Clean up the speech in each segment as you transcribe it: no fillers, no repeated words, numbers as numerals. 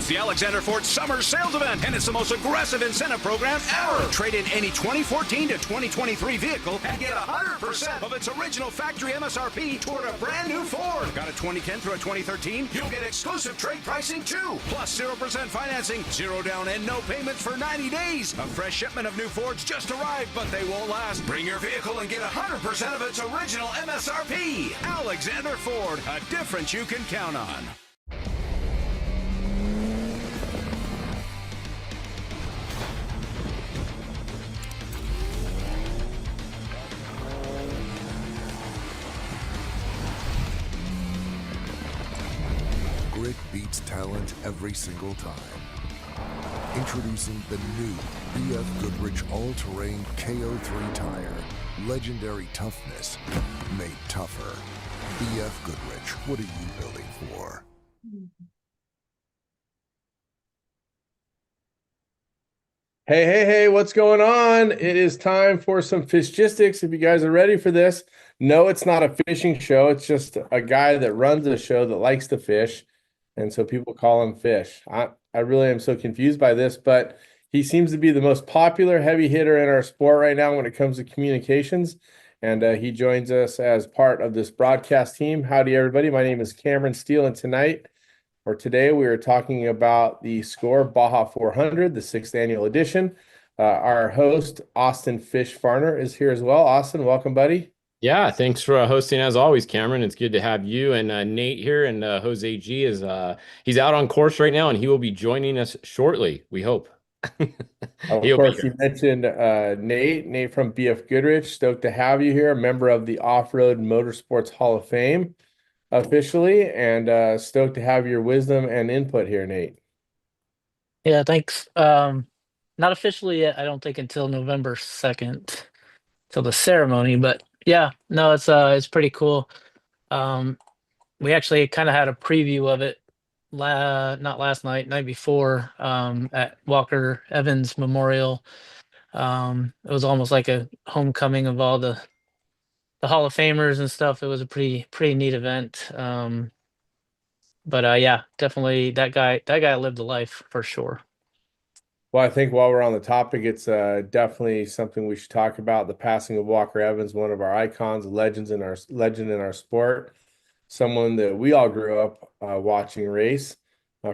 It's the Alexander Ford Summer Sales Event, and it's the most aggressive incentive program ever. Trade in any 2014 to 2023 vehicle and get 100% of its original factory MSRP toward a brand new Ford. Got a 2010 through a 2013? You'll get exclusive trade pricing too. Plus 0% financing, 0 down and no payments for 90 days. A fresh shipment of new Fords just arrived, but they won't last. Bring your vehicle and get 100% of its original MSRP. Alexander Ford, a difference you can count on. Grit beats talent every single time. Introducing the new BF Goodrich all-terrain KO3 tire. Legendary toughness made tougher. BF Goodrich, what are you building for? Hey, what's going on? It is time for some Fishgistics. If you guys are ready for this. No, it's not a fishing show. It's just a guy that runs a show that likes to fish. And so people call him Fish. I really am so confused by this, but he seems to be the most popular heavy hitter in our sport right now when it comes to communications. And he joins us as part of this broadcast team. Howdy, everybody. My name is Cameron Steele, and today, we are talking about the SCORE Baja 400, the 6th annual edition. Our host, Austin Fish Farner, is here as well. Austin, welcome, buddy. Yeah, thanks for hosting as always, Cameron. It's good to have you and Nate here, and Jose G is he's out on course right now, and he will be joining us shortly, we hope. Of course, you mentioned Nate from BF Goodrich. Stoked to have you here, a member of the Off-Road Motorsports Hall of Fame officially, and stoked to have your wisdom and input here, Nate. Yeah, thanks. Not officially yet, I don't think until November 2nd, till the ceremony, but yeah, no, it's pretty cool. We actually kind of had a preview of it not last night before, at Walker Evans Memorial. It was almost like a homecoming of all the Hall of Famers and stuff. It was a pretty neat event. But yeah, definitely that guy lived a life for sure. Well, I think while we're on the topic, it's definitely something we should talk about. The passing of Walker Evans, one of our icons, legend in our sport, someone that we all grew up watching race.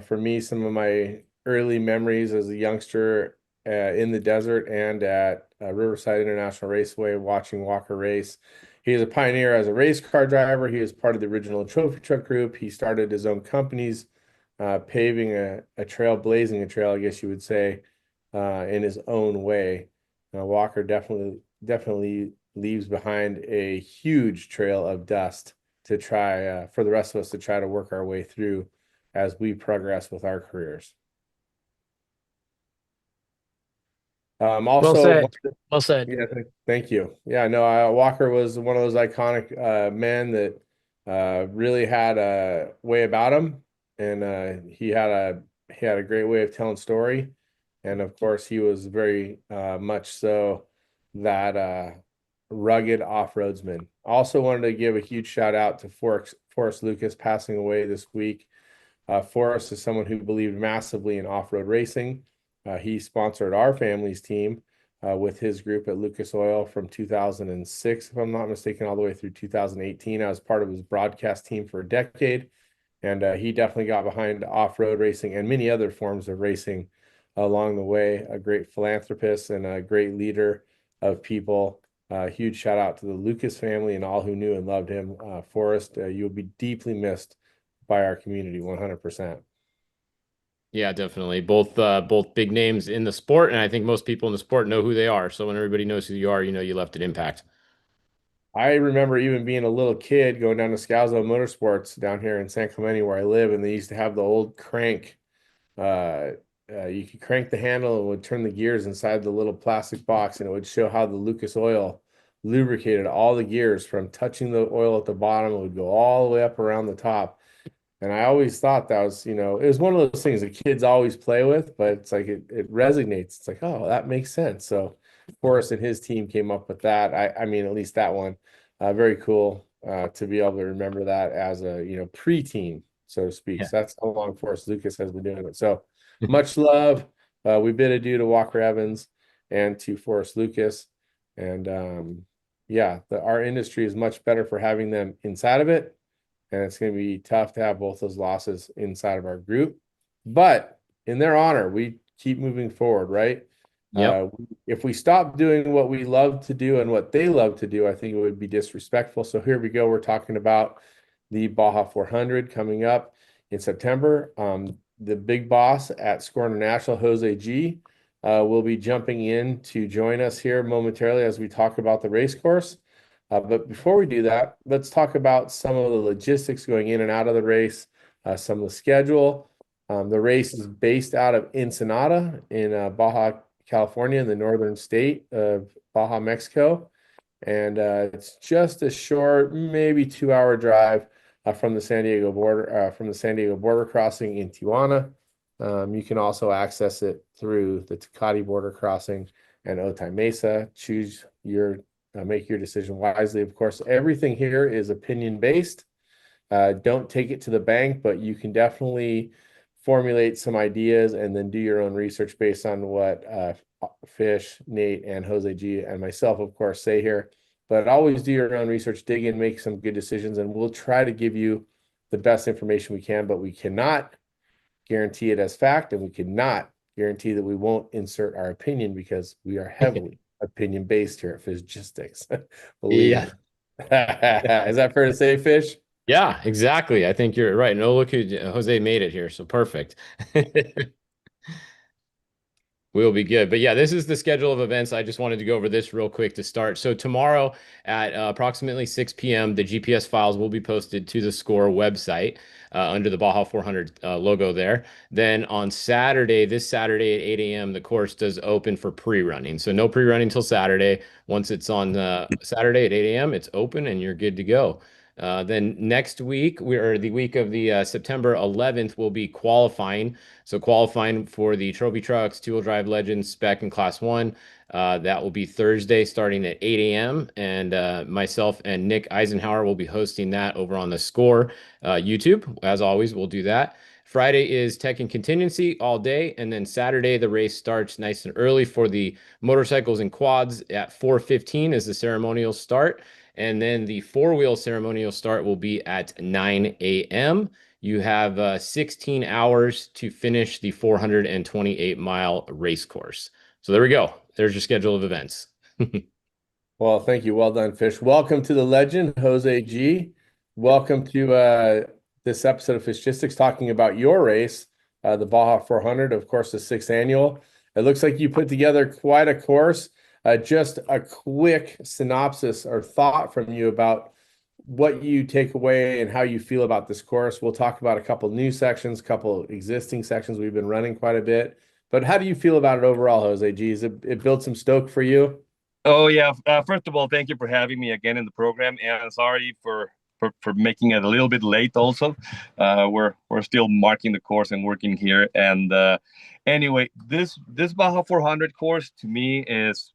For me, some of my early memories as a youngster in the desert and at Riverside International Raceway watching Walker race. He is a pioneer as a race car driver. He was part of the original trophy truck group. He started his own companies, paving a trail, blazing a trail, I guess you would say, in his own way. Walker definitely leaves behind a huge trail of dust to try for the rest of us to try to work our way through as we progress with our careers. Also, well said. Yeah, thank you. Yeah, no, Walker was one of those iconic men that really had a way about him, and he had a great way of telling story, and of course, he was very much so that rugged off-roadsman. Also wanted to give a huge shout out to Forrest Lucas passing away this week. Forrest is someone who believed massively in off-road racing. He sponsored our family's team with his group at Lucas Oil from 2006, if I'm not mistaken, all the way through 2018. I was part of his broadcast team for a decade, and he definitely got behind off-road racing and many other forms of racing along the way. A great philanthropist and a great leader of people. Huge shout out to the Lucas family and all who knew and loved him. Forrest, you'll be deeply missed by our community, 100%. Yeah, definitely. Both big names in the sport, and I think most people in the sport know who they are. So when everybody knows who you are, you know you left an impact. I remember even being a little kid going down to Scalzo Motorsports down here in San Clemente where I live, and they used to have the old crank. You could crank the handle and it would turn the gears inside the little plastic box, and it would show how the Lucas Oil lubricated all the gears from touching the oil at the bottom. It would go all the way up around the top. And I always thought that was, it was one of those things that kids always play with, but it's like it resonates. It's like, oh, that makes sense. So Forrest and his team came up with that. I mean, at least that one. Very cool to be able to remember that as a, preteen. so to speak. Yeah. So that's how long Forrest Lucas has been doing it. So much love. We bid adieu to Walker Evans and to Forrest Lucas. And yeah, our industry is much better for having them inside of it. And it's going to be tough to have both those losses inside of our group. But in their honor, we keep moving forward, right? Yep. If we stop doing what we love to do and what they love to do, I think it would be disrespectful. So here we go. We're talking about the Baja 400 coming up in September. The big boss at SCORE International, Jose G, will be jumping in to join us here momentarily as we talk about the race course. But before we do that, let's talk about some of the logistics going in and out of the race, some of the schedule. The race is based out of Ensenada in Baja, California, in the northern state of Baja, Mexico. And it's just a short, maybe 2-hour drive from the San Diego border crossing in Tijuana. You can also access it through the Tecate border crossing and Otay Mesa. Make your decision wisely. Of course, everything here is opinion based. Don't take it to the bank, but you can definitely formulate some ideas and then do your own research based on what Fish, Nate, and Jose G, and myself, of course, say here. But always do your own research, dig in, make some good decisions, and we'll try to give you the best information we can, but we cannot guarantee it as fact, and we cannot guarantee that we won't insert our opinion because we are heavily opinion based here at Fishgistics. Believe Yeah. me. Is that fair to say, Fish? Yeah, exactly. I think you're right. No, look who Jose made it here. So perfect. We'll be good. But yeah, this is the schedule of events. I just wanted to go over this real quick to start. So tomorrow at approximately 6 p.m., the GPS files will be posted to the SCORE website under the Baja 400 logo there. Then on Saturday, this Saturday at 8 a.m., the course does open for pre-running. So no pre-running till Saturday. Once it's on Saturday at 8 a.m., it's open and you're good to go. Then next week, the week of the September 11th, will be qualifying. So qualifying for the Trophy Trucks, Two-Wheel Drive Legends, Spec, and Class 1. That will be Thursday starting at 8 a.m. And myself and Nick Eisenhower will be hosting that over on the SCORE YouTube. As always, we'll do that. Friday is Tech and Contingency all day. And then Saturday, the race starts nice and early for the motorcycles and quads at 4:15 is the ceremonial start. And then the four-wheel ceremonial start will be at 9 a.m. You have 16 hours to finish the 428-mile race course. So there we go. There's your schedule of events. Well, thank you. Well done, Fish. Welcome to the legend, Jose G. Welcome to this episode of Fishgistics talking about your race, the Baja 400, of course, the 6th annual. It looks like you put together quite a course. Just a quick synopsis or thought from you about what you take away and how you feel about this course. We'll talk about a couple new sections, a couple existing sections we've been running quite a bit. But how do you feel about it overall, Jose G? It built some stoke for you? Oh yeah. First of all, thank you for having me again in the program, and sorry for making it a little bit late. Also, we're still marking the course and working here. And anyway, this Baja 400 course to me is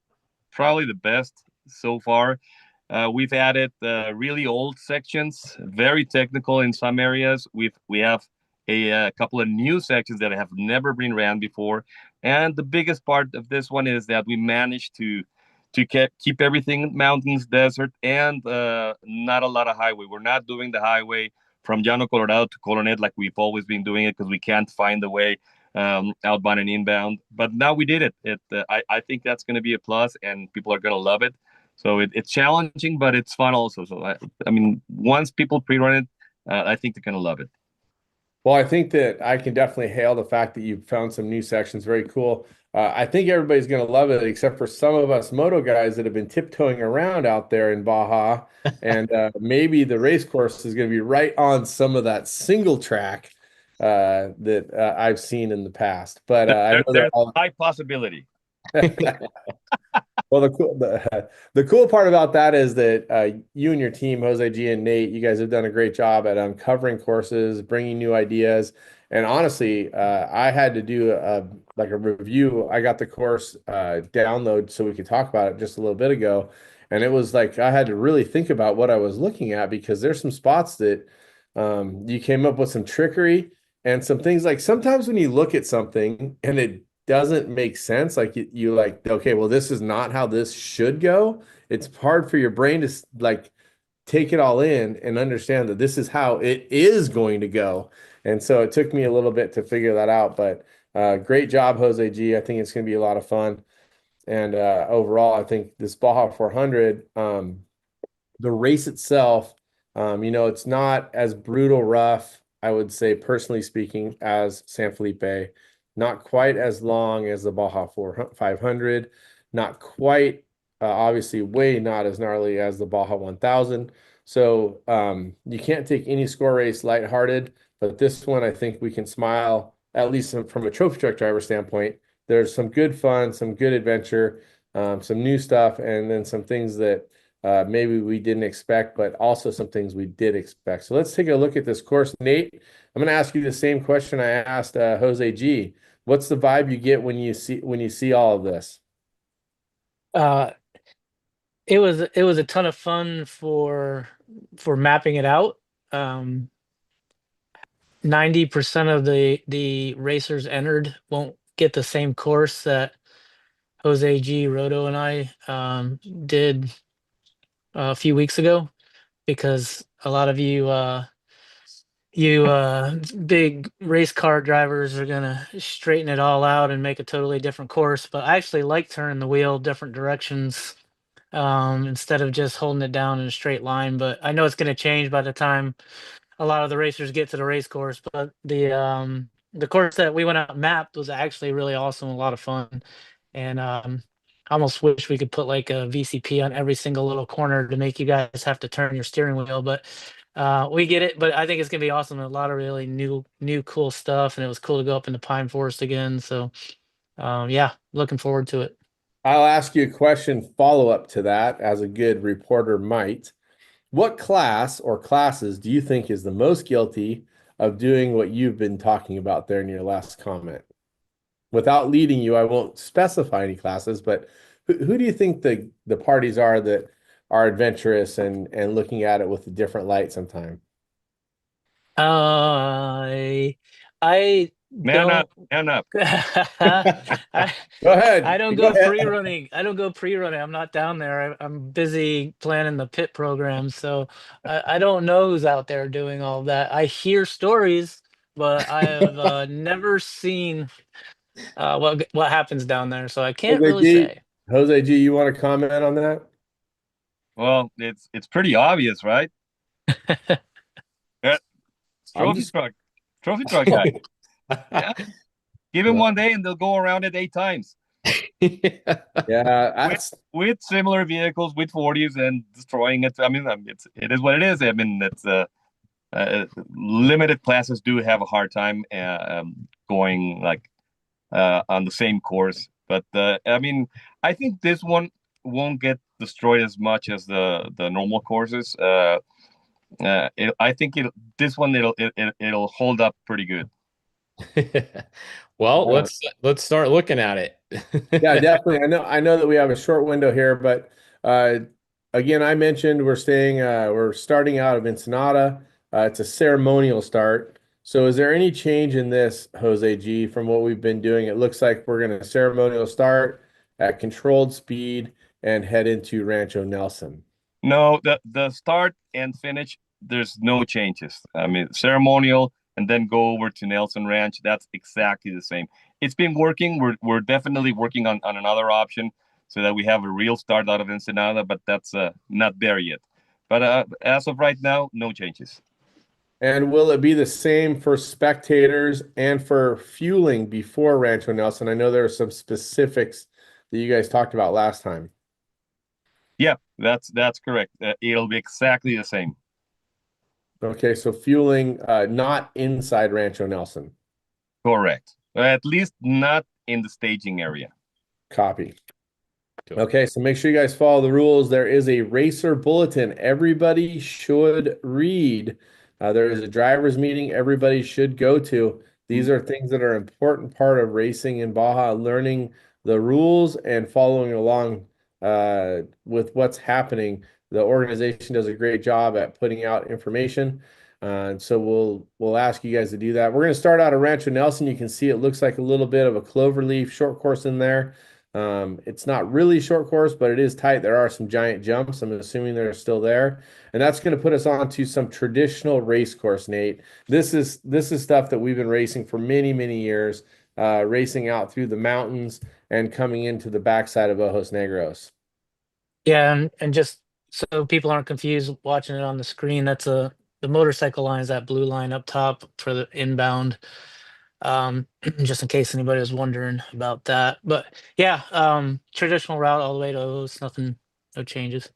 probably the best so far. We've added really old sections, very technical in some areas. We have a couple of new sections that have never been ran before, and the biggest part of this one is that we managed to keep everything mountains, desert, and not a lot of highway. We're not doing the highway from Llano Colorado to Colonet like we've always been doing it because we can't find the way outbound and inbound. But now we did it. I think that's going to be a plus, and people are going to love it. So it's challenging, but it's fun also. So I mean, once people pre-run it, I think they're going to love it. Well, I think that I can definitely hail the fact that you've found some new sections. Very cool. I think everybody's going to love it, except for some of us moto guys that have been tiptoeing around out there in Baja. And maybe the race course is going to be right on some of that single track that I've seen in the past. But I know there's a high possibility. Well, the cool part about that is that you and your team, Jose G and Nate, you guys have done a great job at uncovering courses, bringing new ideas. And honestly, I had to do a review. I got the course download so we could talk about it just a little bit ago. And it was like I had to really think about what I was looking at because there's some spots that You came up with some trickery and some things like sometimes when you look at something and it doesn't make sense, like you like, okay, well, this is not how this should go. It's hard for your brain to like take it all in and understand that this is how it is going to go. And so it took me a little bit to figure that out, but great job, Jose G. I think it's going to be a lot of fun. And overall, I think this Baja 400, the race itself, it's not as brutal rough, I would say, personally speaking, as San Felipe. Not quite as long as the Baja 500, not quite, obviously, way not as gnarly as the Baja 1000. So you can't take any score race lighthearted, but this one, I think we can smile, at least from a trophy truck driver standpoint. There's some good fun, some good adventure, some new stuff, and then some things that maybe we didn't expect, but also some things we did expect. So let's take a look at this course. Nate, I'm going to ask you the same question I asked Jose G. What's the vibe you get when you see all of this? Uh, it was a ton of fun for mapping it out. 90% of the racers entered won't get the same course that Jose G, Roto, and I did a few weeks ago, because a lot of you big race car drivers are gonna straighten it all out and make a totally different course. But I actually like turning the wheel different directions, instead of just holding it down in a straight line. But I know it's gonna change by the time a lot of the racers get to the race course. But the course that we went out and mapped was actually really awesome, a lot of fun. And I almost wish we could put like a VCP on every single little corner to make you guys have to turn your steering wheel. But we get it. But I think it's gonna be awesome. A lot of really new cool stuff, and it was cool to go up in the pine forest again. So yeah, looking forward to it. I'll ask you a question follow up to that, as a good reporter might. What class or classes do you think is the most guilty of doing what you've been talking about there in your last comment? Without leading you, I won't specify any classes, but who do you think the parties are that are adventurous and looking at it with a different light sometime? I I Man don't. up, man up. I Go ahead. I don't Go go ahead. pre-running. I don't go pre-running. I'm not down there. I'm busy planning the pit program, so I don't know who's out there doing all that. I hear stories, but I have never seen what happens down there, so I can't Jose really G, say. Jose G, you want to comment on that? Well, it's pretty obvious, right? Yeah, I'm trophy just truck, trophy truck guy. Yeah, give him well, one day and they'll go around it 8 times yeah, with that's with similar vehicles with 40s and destroying it. I mean, it is what it is. I mean, it's limited classes do have a hard time going like on the same course. But I mean, I think this one won't get destroyed as much as the normal courses. I think this one it'll hold up pretty good. Well, let's start looking at yeah, it. definitely. I know that we have a short window here, but uh again, I mentioned we're starting out of Ensenada. It's a ceremonial start. So is there any change in this, Jose G, from what we've been doing? It looks like we're going to ceremonial start at controlled speed and head into Rancho Nelson. No, the start and finish, there's no changes. I mean, ceremonial and then go over to Nelson Ranch. That's exactly the same. It's been working. We're definitely working on another option so that we have a real start out of Ensenada, but that's not there yet. But as of right now, no changes. And will it be the same for spectators and for fueling before Rancho Nelson? I know there are some specifics that you guys talked about last time. Yeah, that's correct. It'll be exactly the same. Okay, so fueling not inside Rancho Nelson. Correct. At least not in the staging area. Copy. Okay, so make sure you guys follow the rules. There is a racer bulletin everybody should read. There is a driver's meeting everybody should go to. These are things that are an important part of racing in Baja, learning the rules and following along with what's happening. The organization does a great job at putting out information. So we'll ask you guys to do that. We're going to start out at Rancho Nelson. You can see it looks like a little bit of a cloverleaf short course in there. It's not really short course, but it is tight. There are some giant jumps. I'm assuming they're still there, and that's going to put us on to some traditional race course, Nate. This is stuff that we've been racing for many years, racing out through the mountains and coming into the backside of Ojos Negros. Yeah, and just so people aren't confused watching it on the screen, that's the motorcycle line is that blue line up top for the inbound. Just in case anybody was wondering about that. But yeah, traditional route all the way to Ojos, nothing, no changes.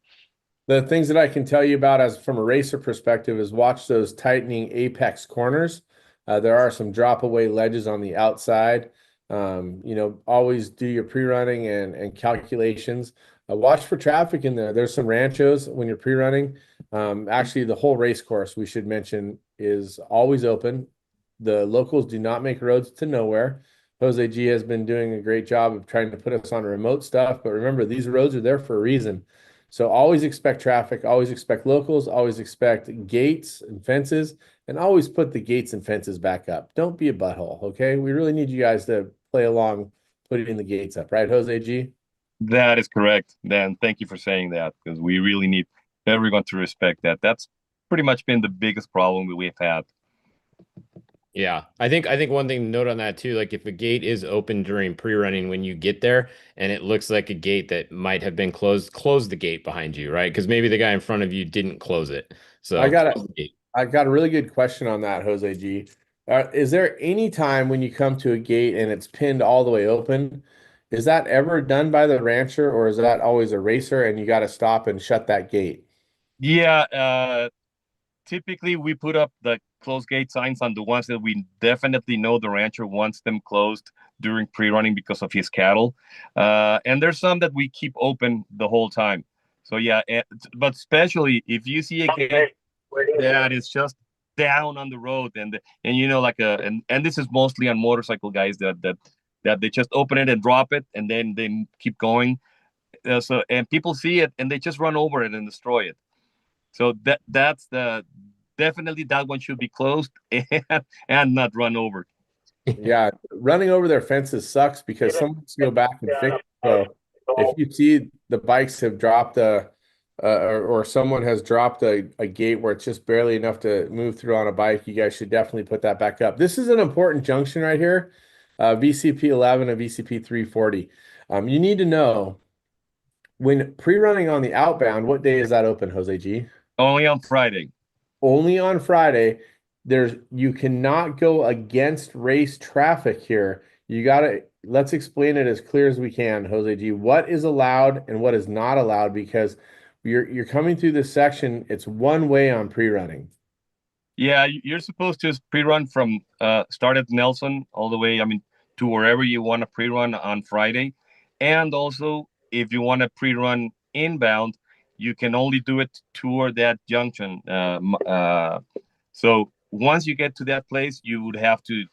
The things that I can tell you about as from a racer perspective is watch those tightening apex corners. There are some drop away ledges on the outside. Always do your pre-running and calculations. Watch for traffic in there. There's some ranchos when you're pre-running. Actually, the whole race course, we should mention, is always open. The locals do not make roads to nowhere. Jose G has been doing a great job of trying to put us on remote stuff. But remember, these roads are there for a reason. So always expect traffic, always expect locals, always expect gates and fences, and always put the gates and fences back up. Don't be a butthole, okay? We really need you guys to play along putting the gates up, right, Jose G? That is correct, Dan. Thank you for saying that, because we really need everyone to respect that. That's pretty much been the biggest problem that we've had. Yeah, I think one thing to note on that too, like if a gate is open during pre-running when you get there and it looks like a gate that might have been closed, close the gate behind you, right? Because maybe the guy in front of you didn't close it. So I got close the gate. I got a really good question on that, Jose G. Is there any time when you come to a gate and it's pinned all the way open? Is that ever done by the rancher, or is that always a racer and you got to stop and shut that gate? Yeah, typically we put up the closed gate signs on the ones that we definitely know the rancher wants them closed during pre-running because of his cattle. And there's some that we keep open the whole time. So yeah, but especially if you see a gate that is just down on the road and like and this is mostly on motorcycle guys that they just open it and drop it and then they keep going. And people see it and they just run over it and destroy it. So that's definitely that one should be closed and not run over. Yeah, running over their fences sucks because someone's go back and fix it. So if you see the bikes have dropped or someone has dropped a gate where it's just barely enough to move through on a bike, you guys should definitely put that back up. This is an important junction right here, VCP 11 and VCP 340. You need to know when pre-running on the outbound, what day is that open, Jose G? Only on Friday. Only on Friday. You cannot go against race traffic here. Let's explain it as clear as we can, Jose G. What is allowed and what is not allowed, because you're coming through this section, it's one way on pre-running. Yeah, you're supposed to pre-run from start at Nelson all the way, to wherever you want to pre-run on Friday. And also, if you want to pre-run inbound, you can only do it toward that junction. So once you get to that place, you would have to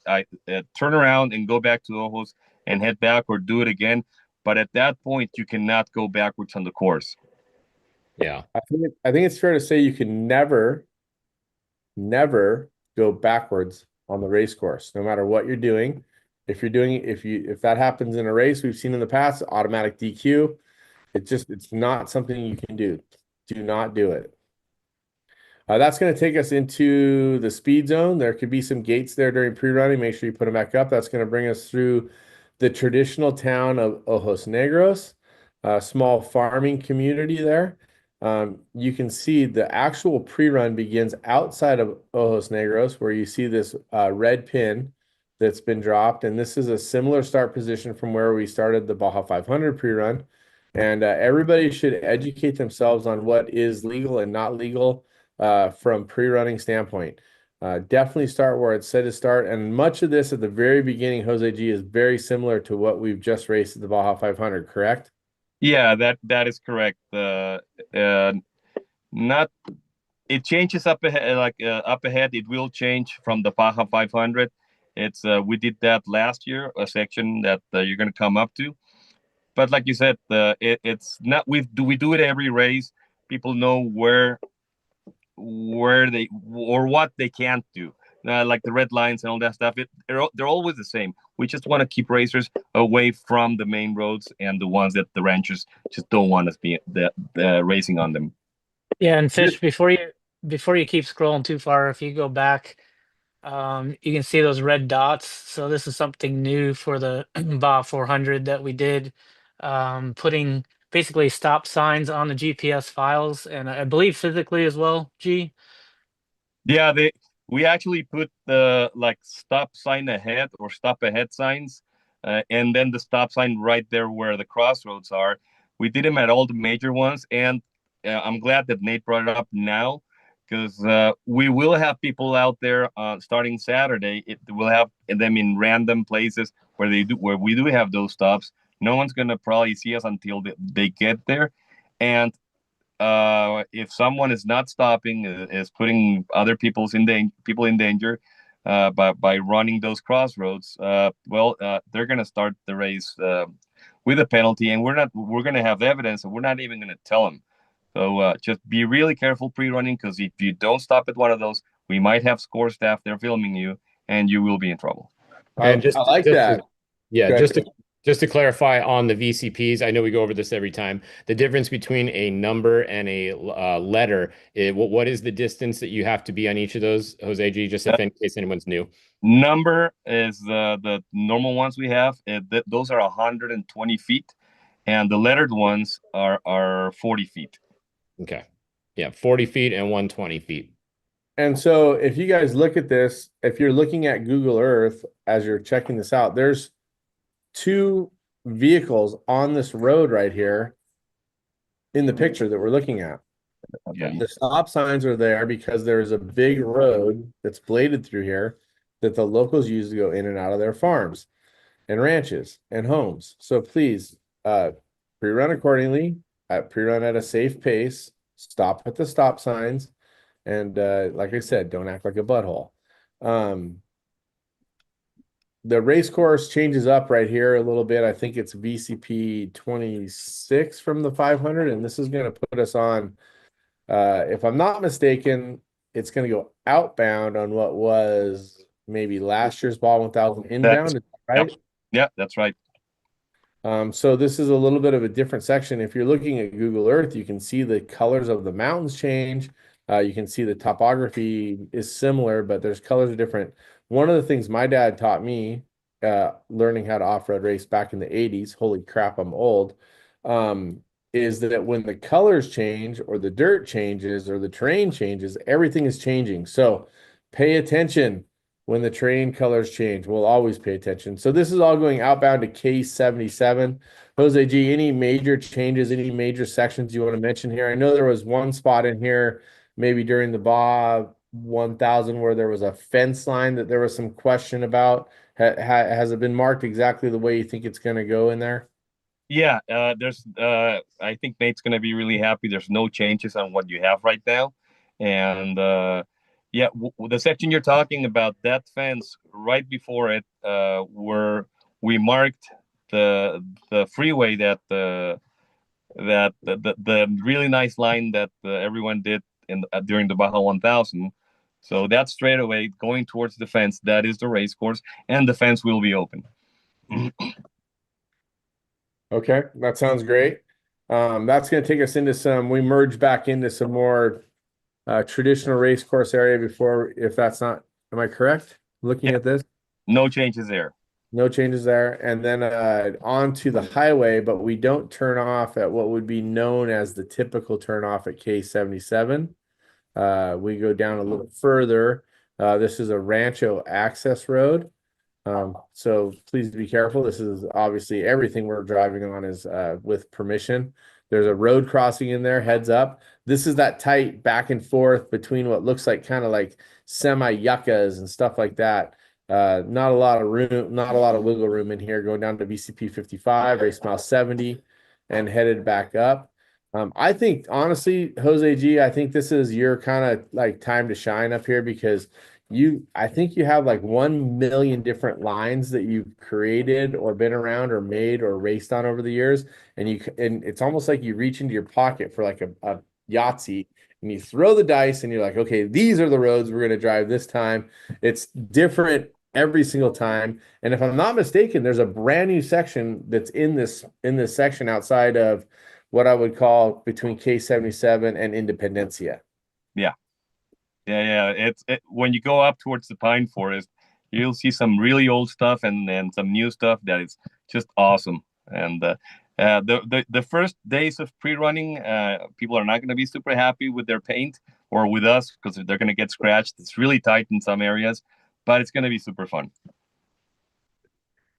turn around and go back to Ojos and head back or do it again. But at that point, you cannot go backwards on the course. Yeah. I think it's fair to say you can never go backwards on the race course, no matter what you're doing. If that happens in a race, we've seen in the past, automatic DQ. It's not something you can do. Do not do it. That's going to take us into the speed zone. There could be some gates there during pre-running. Make sure you put them back up. That's going to bring us through the traditional town of Ojos Negros, a small farming community there. You can see the actual pre-run begins outside of Ojos Negros, where you see this red pin that's been dropped. And this is a similar start position from where we started the Baja 500 pre-run. And everybody should educate themselves on what is legal and not legal from pre-running standpoint. Definitely start where it's said to start. And much of this at the very beginning, Jose G, is very similar to what we've just raced at the Baja 500, correct? Yeah, that is correct. Not it changes up ahead, up ahead. It will change from the Baja 500. It's we did that last year, a section that you're going to come up to. But like you said, it's not we do it every race. People know where where they or what they can't do. Like the red lines and all that stuff, they're always the same. We just want to keep racers away from the main roads and the ones that the ranchers just don't want us be the racing on them. Yeah, and Fish, before you keep scrolling too far, if you go back, you can see those red dots. So this is something new for the Baja 400 that we did, putting basically stop signs on the GPS files, and I believe physically as well. G. Yeah, we actually put the like stop sign ahead or stop ahead signs, and then the stop sign right there where the crossroads are. We did them at all the major ones, and I'm glad that Nate brought it up now, because we will have people out there starting Saturday. We'll have them in random places where we do have those stops. No one's gonna probably see us until they get there, and if someone is not stopping, is putting other people in danger by running those crossroads, they're going to start the race with a penalty, and we're going to have evidence, and we're not even going to tell them. So just be really careful pre-running, because if you don't stop at one of those, we might have SCORE staff there filming you, and you will be in trouble. And I like that. Yeah, Go ahead. just to clarify on the VCPs, I know we go over this every time. The difference between a number and a letter, what is the distance that you have to be on each of those, Jose G, just if in case anyone's new? Number is the normal ones we have. Those are 120 feet, and the lettered ones are 40 feet. Okay. Yeah, 40 feet and 120 feet. And so if you guys look at this, if you're looking at Google Earth as you're checking this out, there's two vehicles on this road right here in the picture that we're looking at. Yeah. The stop signs are there because there's a big road that's bladed through here that the locals use to go in and out of their farms and ranches and homes. So please, pre-run accordingly, pre-run at a safe pace, stop at the stop signs, and like I said, don't act like a butthole. The race course changes up right here a little bit. I think it's VCP 26 from the 500, and this is going to put us on, if I'm not mistaken, it's going to go outbound on what was maybe last year's Baja 1000 inbound, right? Yeah, that's right. So this is a little bit of a different section. If you're looking at Google Earth, you can see the colors of the mountains change. You can see the topography is similar, but there's colors are different. One of the things my dad taught me, learning how to off-road race back in the 80s, holy crap, I'm old, is that when the colors change or the dirt changes or the terrain changes, everything is changing. So pay attention when the terrain colors change. We'll always pay attention. So this is all going outbound to K77. Jose G, any major changes, any major sections you want to mention here? I know there was one spot in here, maybe during the Baja 1000, where there was a fence line that there was some question about. Has it been marked exactly the way you think it's going to go in there? Yeah, I think Nate's going to be really happy. There's no changes on what you have right now. And yeah, the section you're talking about, that fence right before it, where we marked the freeway that the really nice line that everyone did during the Baja 1000. So that's straight away going towards the fence. That is the race course, and the fence will be open. Okay, that sounds great. That's going to take us into we merge back into some more traditional race course area before, if that's not, am I correct? Looking at this? No changes there. No changes there. And then onto the highway, but we don't turn off at what would be known as the typical turn off at K77. We go down a little further. This is a Rancho access road. So please be careful. This is obviously everything we're driving on is with permission. There's a road crossing in there, heads up. This is that tight back and forth between what looks like kind of like semi yuccas and stuff like that. Not a lot of room, not a lot of wiggle room in here, going down to VCP 55, race mile 70, and headed back up. I think honestly, Jose G, I think this is your kind of like time to shine up here, because I think you have like 1 million different lines that you've created or been around or made or raced on over the years. And it's almost like you reach into your pocket for like a Yahtzee and you throw the dice and you're like, okay, these are the roads we're going to drive this time. It's different every single time. And if I'm not mistaken, there's a brand new section that's in this section outside of what I would call between K77 and Independencia. Yeah. When you go up towards the pine forest, you'll see some really old stuff and some new stuff that is just awesome. And the first days of pre-running, people are not going to be super happy with their paint or with us because they're going to get scratched. It's really tight in some areas, but it's going to be super fun.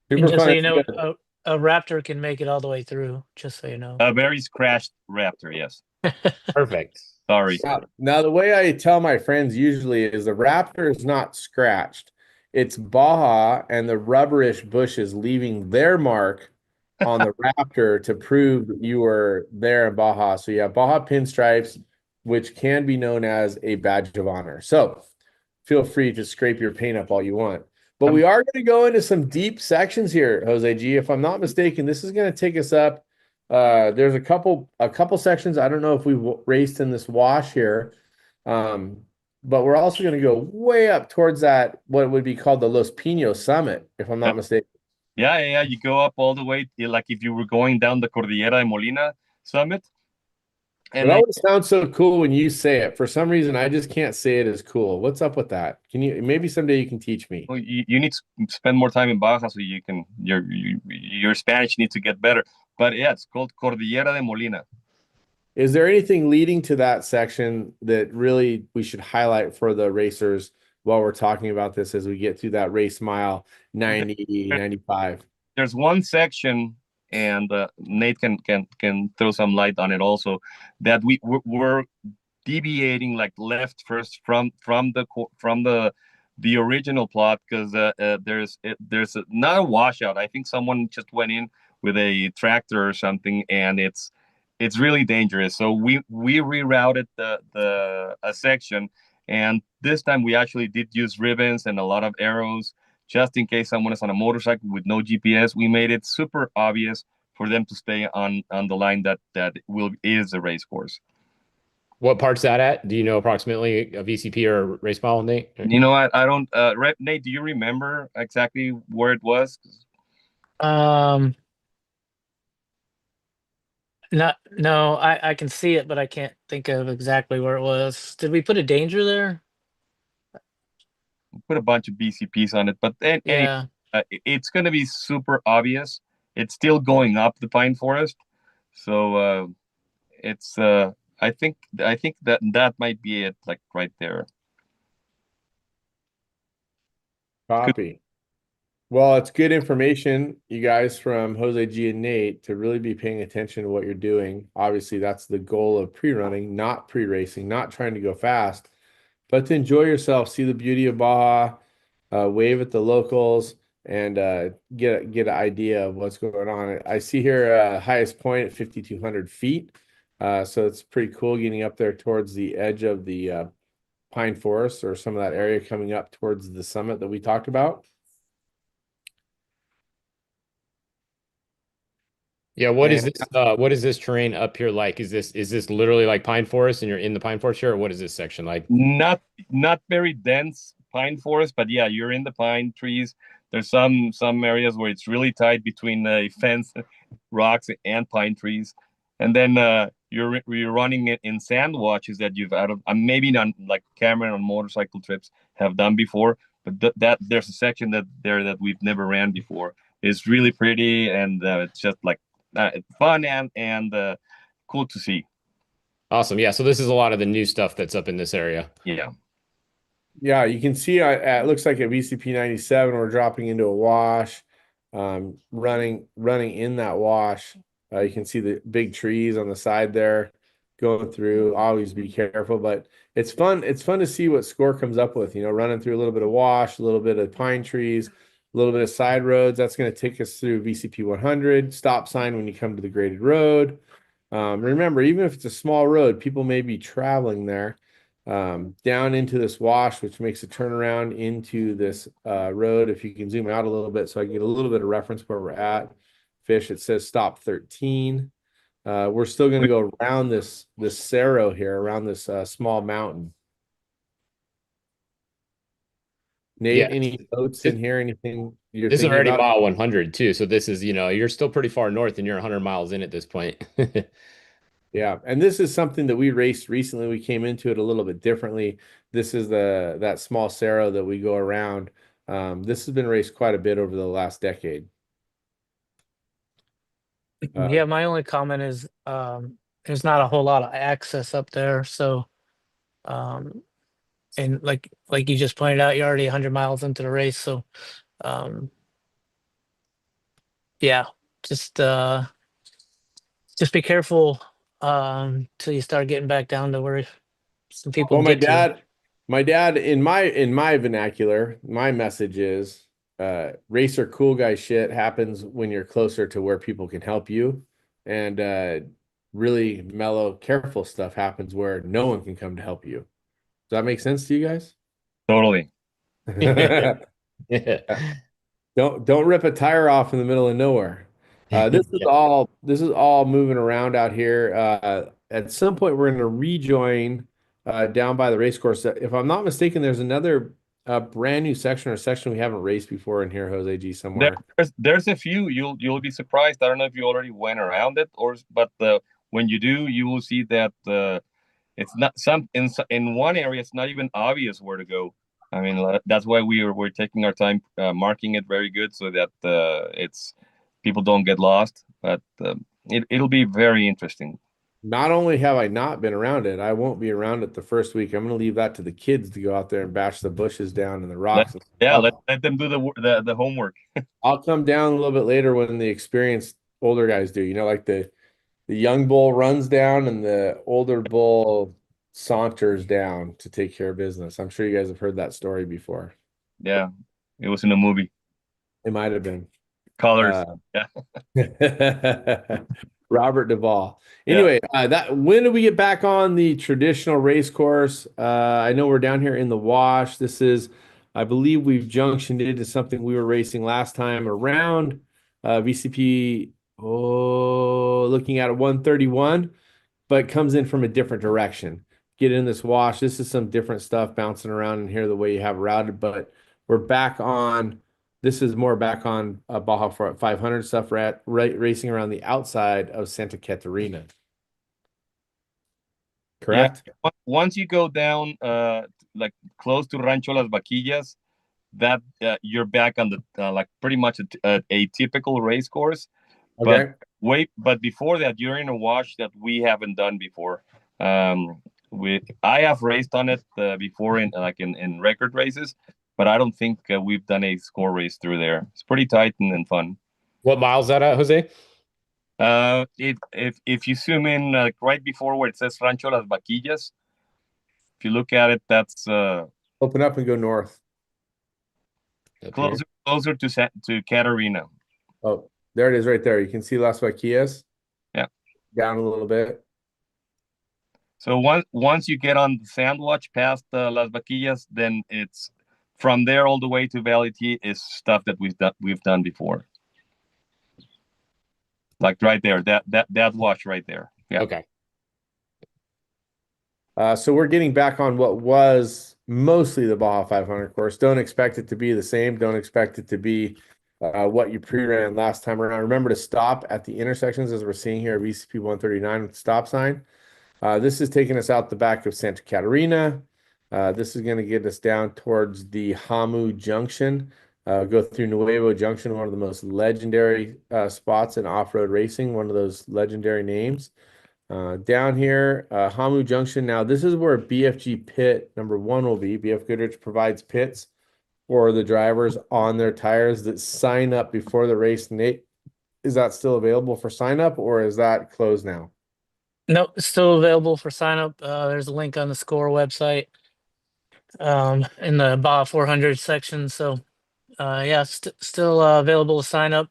And Super just so fun. you know, a Raptor can make it all the way through. Just so you know. A very scratched Raptor, yes. Perfect. Sorry. Now, the way I tell my friends usually is the Raptor is not scratched. It's Baja and the rubberish bushes leaving their mark on the Raptor to prove that you were there in Baja. So you have Baja pinstripes, which can be known as a badge of honor. So feel free to scrape your paint up all you want. But we are going to go into some deep sections here, Jose G. If I'm not mistaken, this is going to take us up. There's a couple sections. I don't know if we've raced in this wash here. But we're also going to go way up towards that, what would be called the Los Pinos summit, if I'm not mistaken. Yeah. You go up all the way, like if you were going down the Cordillera de Molina summit. And it always sounds so cool when you say it. For some reason, I just can't say it as cool. What's up with that? Maybe someday you can teach me? Well, you need to spend more time in Baja so you can your Spanish needs to get better. But yeah, it's called Cordillera de Molina. Is there anything leading to that section that really we should highlight for the racers while we're talking about this as we get through that race mile 90, 95? There's one section, and Nate can throw some light on it also, that we're deviating like left first from the original plot because there's not a washout. I think someone just went in with a tractor or something, and it's really dangerous. So we rerouted a section, and this time we actually did use ribbons and a lot of arrows just in case someone is on a motorcycle with no GPS. We made it super obvious for them to stay on the line that is a race course. What part's that at? Do you know approximately a VCP or a race mile, Nate? You know, I don't. Nate, do you remember exactly where it was? No, I can see it, but I can't think of exactly where it was. Did we put a danger there? Put a bunch of BCPs on it, but Yeah. It's going to be super obvious. It's still going up the pine forest, so it's. I think that might be it, like right there. Copy. Well, it's good information, you guys, from Jose G and Nate, to really be paying attention to what you're doing. Obviously, that's the goal of pre-running, not pre-racing, not trying to go fast, but to enjoy yourself, see the beauty of Baja, wave at the locals, and get an idea of what's going on. I see here highest point at 5,200 feet. So it's pretty cool getting up there towards the edge of the pine forest, or some of that area coming up towards the summit that we talked about. Yeah, what is this terrain up here like? Is this literally like pine forest and you're in the pine forest here, or what is this section like? Not very dense pine forest, but yeah, you're in the pine trees. There's some areas where it's really tight between the fence, rocks, and pine trees. And then you're running it in sand watches that you've maybe not like Cameron on motorcycle trips have done before, but that there's a section that we've never ran before. It's really pretty, and it's just like fun and cool to see. Awesome. Yeah, so this is a lot of the new stuff that's up in this area. Yeah, you can see it looks like at VCP 97 we're dropping into a wash, running in that wash. You can see the big trees on the side there going through. Always be careful, but it's fun. It's fun to see what SCORE comes up with, running through a little bit of wash, a little bit of pine trees, a little bit of side roads. That's going to take us through VCP 100, stop sign when you come to the graded road. Remember, even if it's a small road, people may be traveling there down into this wash, which makes a turnaround into this road. If you can zoom out a little bit so I can get a little bit of reference where we're at. Fish, it says stop 13. We're still going to go around this cerro here, around this small mountain. Nate, Yeah. any notes in here? Anything you're This is thinking already about? mile 100 too. So this is, you're still pretty far north and you're 100 miles in at this point. Yeah, and this is something that we raced recently. We came into it a little bit differently. This is that small cerro that we go around. This has been raced quite a bit over the last decade. Yeah, my only comment is there's not a whole lot of access up there. So um and like you just pointed out, you're already 100 miles into the race. So um yeah, just uh just be careful till you start getting back down to where some people Well, my get to. dad in my vernacular, my message is racer cool guy shit happens when you're closer to where people can help you. And really mellow, careful stuff happens where no one can come to help you. Does that make sense to you guys? Totally. Yeah. Don't rip a tire off in the middle of nowhere. Yeah. This is all moving around out here. At some point, we're going to rejoin down by the race course. If I'm not mistaken, there's another brand new section or section we haven't raced before in here, Jose G, somewhere. There's a few. You'll be surprised. I don't know if you already went around it, but when you do, you will see that it's not in one area. It's not even obvious where to go. I mean, that's why we're taking our time marking it very good so that it's people don't get lost. But it'll be very interesting. Not only have I not been around it, I won't be around it the first week. I'm going to leave that to the kids to go out there and bash the bushes down and the Let, rocks. yeah, let them do the homework. I'll come down a little bit later when the experienced older guys do. Like the young bull runs down and the older bull saunters down to take care of business. I'm sure you guys have heard that story before. Yeah, it was in a movie. It might have been. Colors. Yeah. Robert Duvall. Yeah. Anyway, when do we get back on the traditional race course? I know we're down here in the wash. This is, I believe we've junctioned into something we were racing last time around VCP, looking at a 131, but comes in from a different direction. Get in this wash. This is some different stuff bouncing around in here the way you have routed, but we're back on. This is more back on Baja 500 stuff, racing around the outside of Santa Catarina. Correct? Yeah. Once you go down, like close to Rancho Las Vaquillas, that you're back on the like pretty much a typical race course. Okay. But before that, you're in a wash that we haven't done before. I have raced on it before in record races, but I don't think we've done a score race through there. It's pretty tight and fun. What mile's that at, Jose? If you zoom in right before where it says Rancho Las Vaquillas, if you look at it, that's open up and go north. Closer to Catarina. Oh, there it is right there. You can see Las Vaquillas. Yeah. Down a little bit. So once you get on the Sandwatch past Las Vaquillas, then it's from there all the way to Valley T is stuff that we've done before. Like right there, that wash right there. Yeah. Okay. So we're getting back on what was mostly the Baja 500 course. Don't expect it to be the same. Don't expect it to be what you pre-ran last time around. Remember to stop at the intersections as we're seeing here at VCP 139 with the stop sign. This is taking us out the back of Santa Catarina. This is going to get us down towards the Hamu Junction. Go through Nuevo Junction, one of the most legendary spots in off-road racing, one of those legendary names. Down here, Hamu Junction. Now, this is where BFG pit number 1 will be. BF Goodrich provides pits for the drivers on their tires that sign up before the race. Nate, is that still available for sign up or is that closed now? No, it's still available for sign up. There's a link on the SCORE website in the Baja 400 section. So yeah, still available to sign up.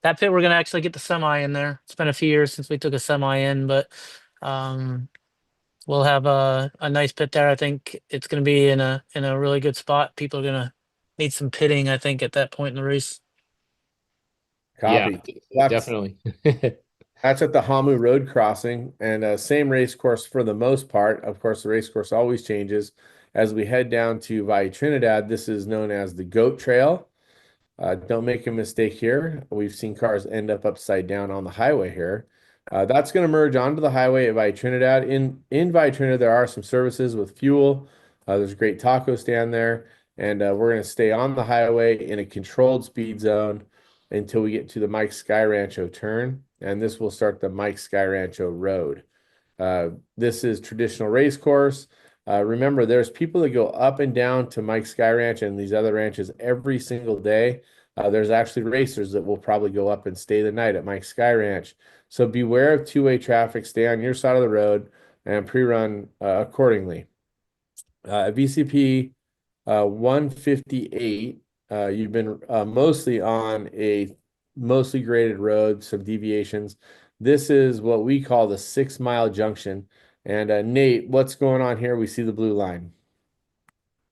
That pit, we're gonna actually get the semi in there. It's been a few years since we took a semi in, but we'll have a nice pit there. I think it's gonna be in a really good spot. People are gonna need some pitting, I think, at that point in the race. Copy. Yeah, definitely. That's at the Hamu Road crossing, and same race course for the most part. Of course, the race course always changes. As we head down to Valle Trinidad, this is known as the Goat Trail. Don't make a mistake here. We've seen cars end up upside down on the highway here. That's going to merge onto the highway at Valle Trinidad. In Valle Trinidad, there are some services with fuel. There's a great taco stand there, and we're going to stay on the highway in a controlled speed zone until we get to the Mike Sky Rancho turn, and this will start the Mike Sky Rancho Road. This is traditional race course. Remember, there's people that go up and down to Mike Sky Ranch and these other ranches every single day. There's actually racers that will probably go up and stay the night at Mike Sky Ranch. So beware of two-way traffic. Stay on your side of the road and pre-run accordingly. VCP 158. You've been mostly on a mostly graded road, some deviations. This is what we call the 6-mile junction. And Nate, what's going on here? We see the blue line.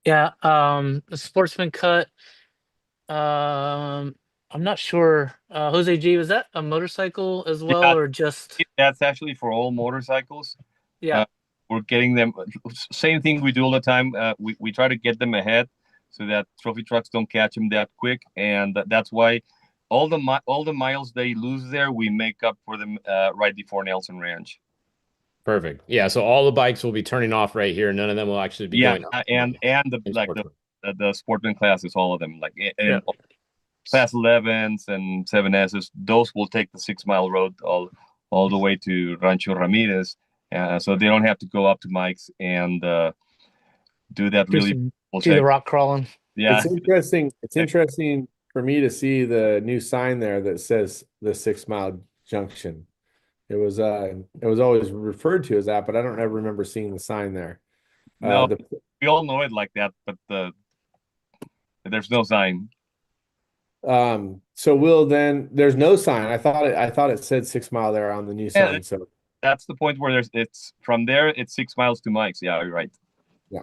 Yeah, the Sportsman cut. I'm not sure. Jose G, was that a motorcycle as well, Yeah, or just? that's actually for all motorcycles. Yeah, We're getting them. Same thing we do all the time. We try to get them ahead so that trophy trucks don't catch them that quick, and that's why all the miles they lose there, we make up for them right before Nelson Ranch. Perfect. Yeah. So all the bikes will be turning off right here. None of them will actually be going up. and the sportsman classes, all of them, like yeah. class 11s and 7Ss, those will take the 6-mile road all the way to Rancho Ramirez, so they don't have to go up to Mike's and do that really Do the rock crawling. Yeah, It's interesting. It's interesting for me to see the new sign there that says the 6-mile junction. It was always referred to as that, but I don't ever remember seeing the sign there. no, we all know it like that, but there's no sign. So there's no sign. I thought it said 6-mile there on the new sign. So that's the point where it's from there, it's 6 miles to Mike's. Yeah, you're right. yeah.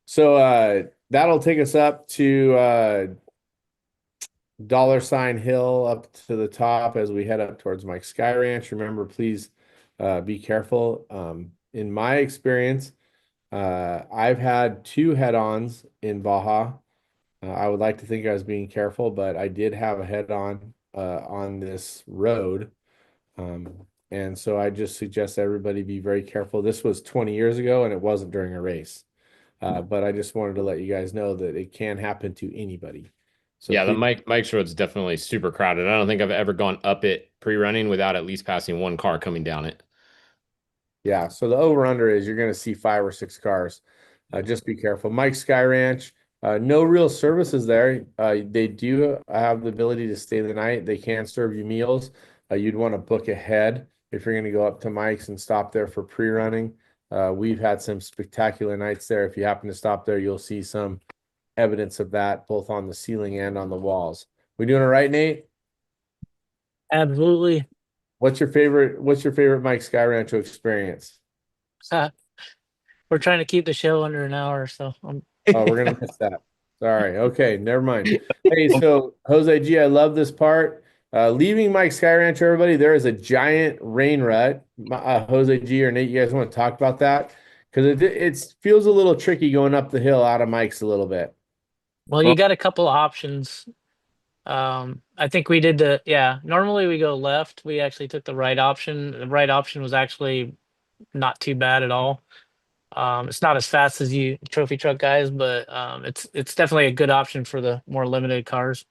So that'll take us up to $sign Hill up to the top as we head up towards Mike Sky Ranch. Remember, please be careful. In my experience, I've had 2 head-ons in Baja. I would like to think I was being careful, but I did have a head-on on this road. And so I just suggest everybody be very careful. This was 20 years ago, and it wasn't during a race. But I just wanted to let you guys know that it can happen to anybody. So yeah, the Mike's Road's definitely super crowded. I don't think I've ever gone up it pre-running without at least passing one car coming down it. Yeah, so the over-under is you're going to see 5 or 6 cars. Just be careful. Mike Sky Ranch, no real services there. They do have the ability to stay the night. They can serve you meals. You'd want to book ahead if you're going to go up to Mike's and stop there for pre-running. We've had some spectacular nights there. If you happen to stop there, you'll see some evidence of that both on the ceiling and on the walls. We doing it right, Nate? Absolutely. What's your favorite Mike Sky Rancho experience? We're trying to keep the show under an hour, so Oh, we're gonna miss that. Sorry. Okay, never mind. Hey, so Jose G, I love this part. Leaving Mike Sky Rancho, everybody, there is a giant rain rut. Jose G or Nate, you guys want to talk about that? Because it feels a little tricky going up the hill out of Mike's a little bit. well, you got a couple of options. I think we did normally we go left. We actually took the right option. The right option was actually not too bad at all. It's not as fast as you trophy truck guys, but it's definitely a good option for the more limited cars.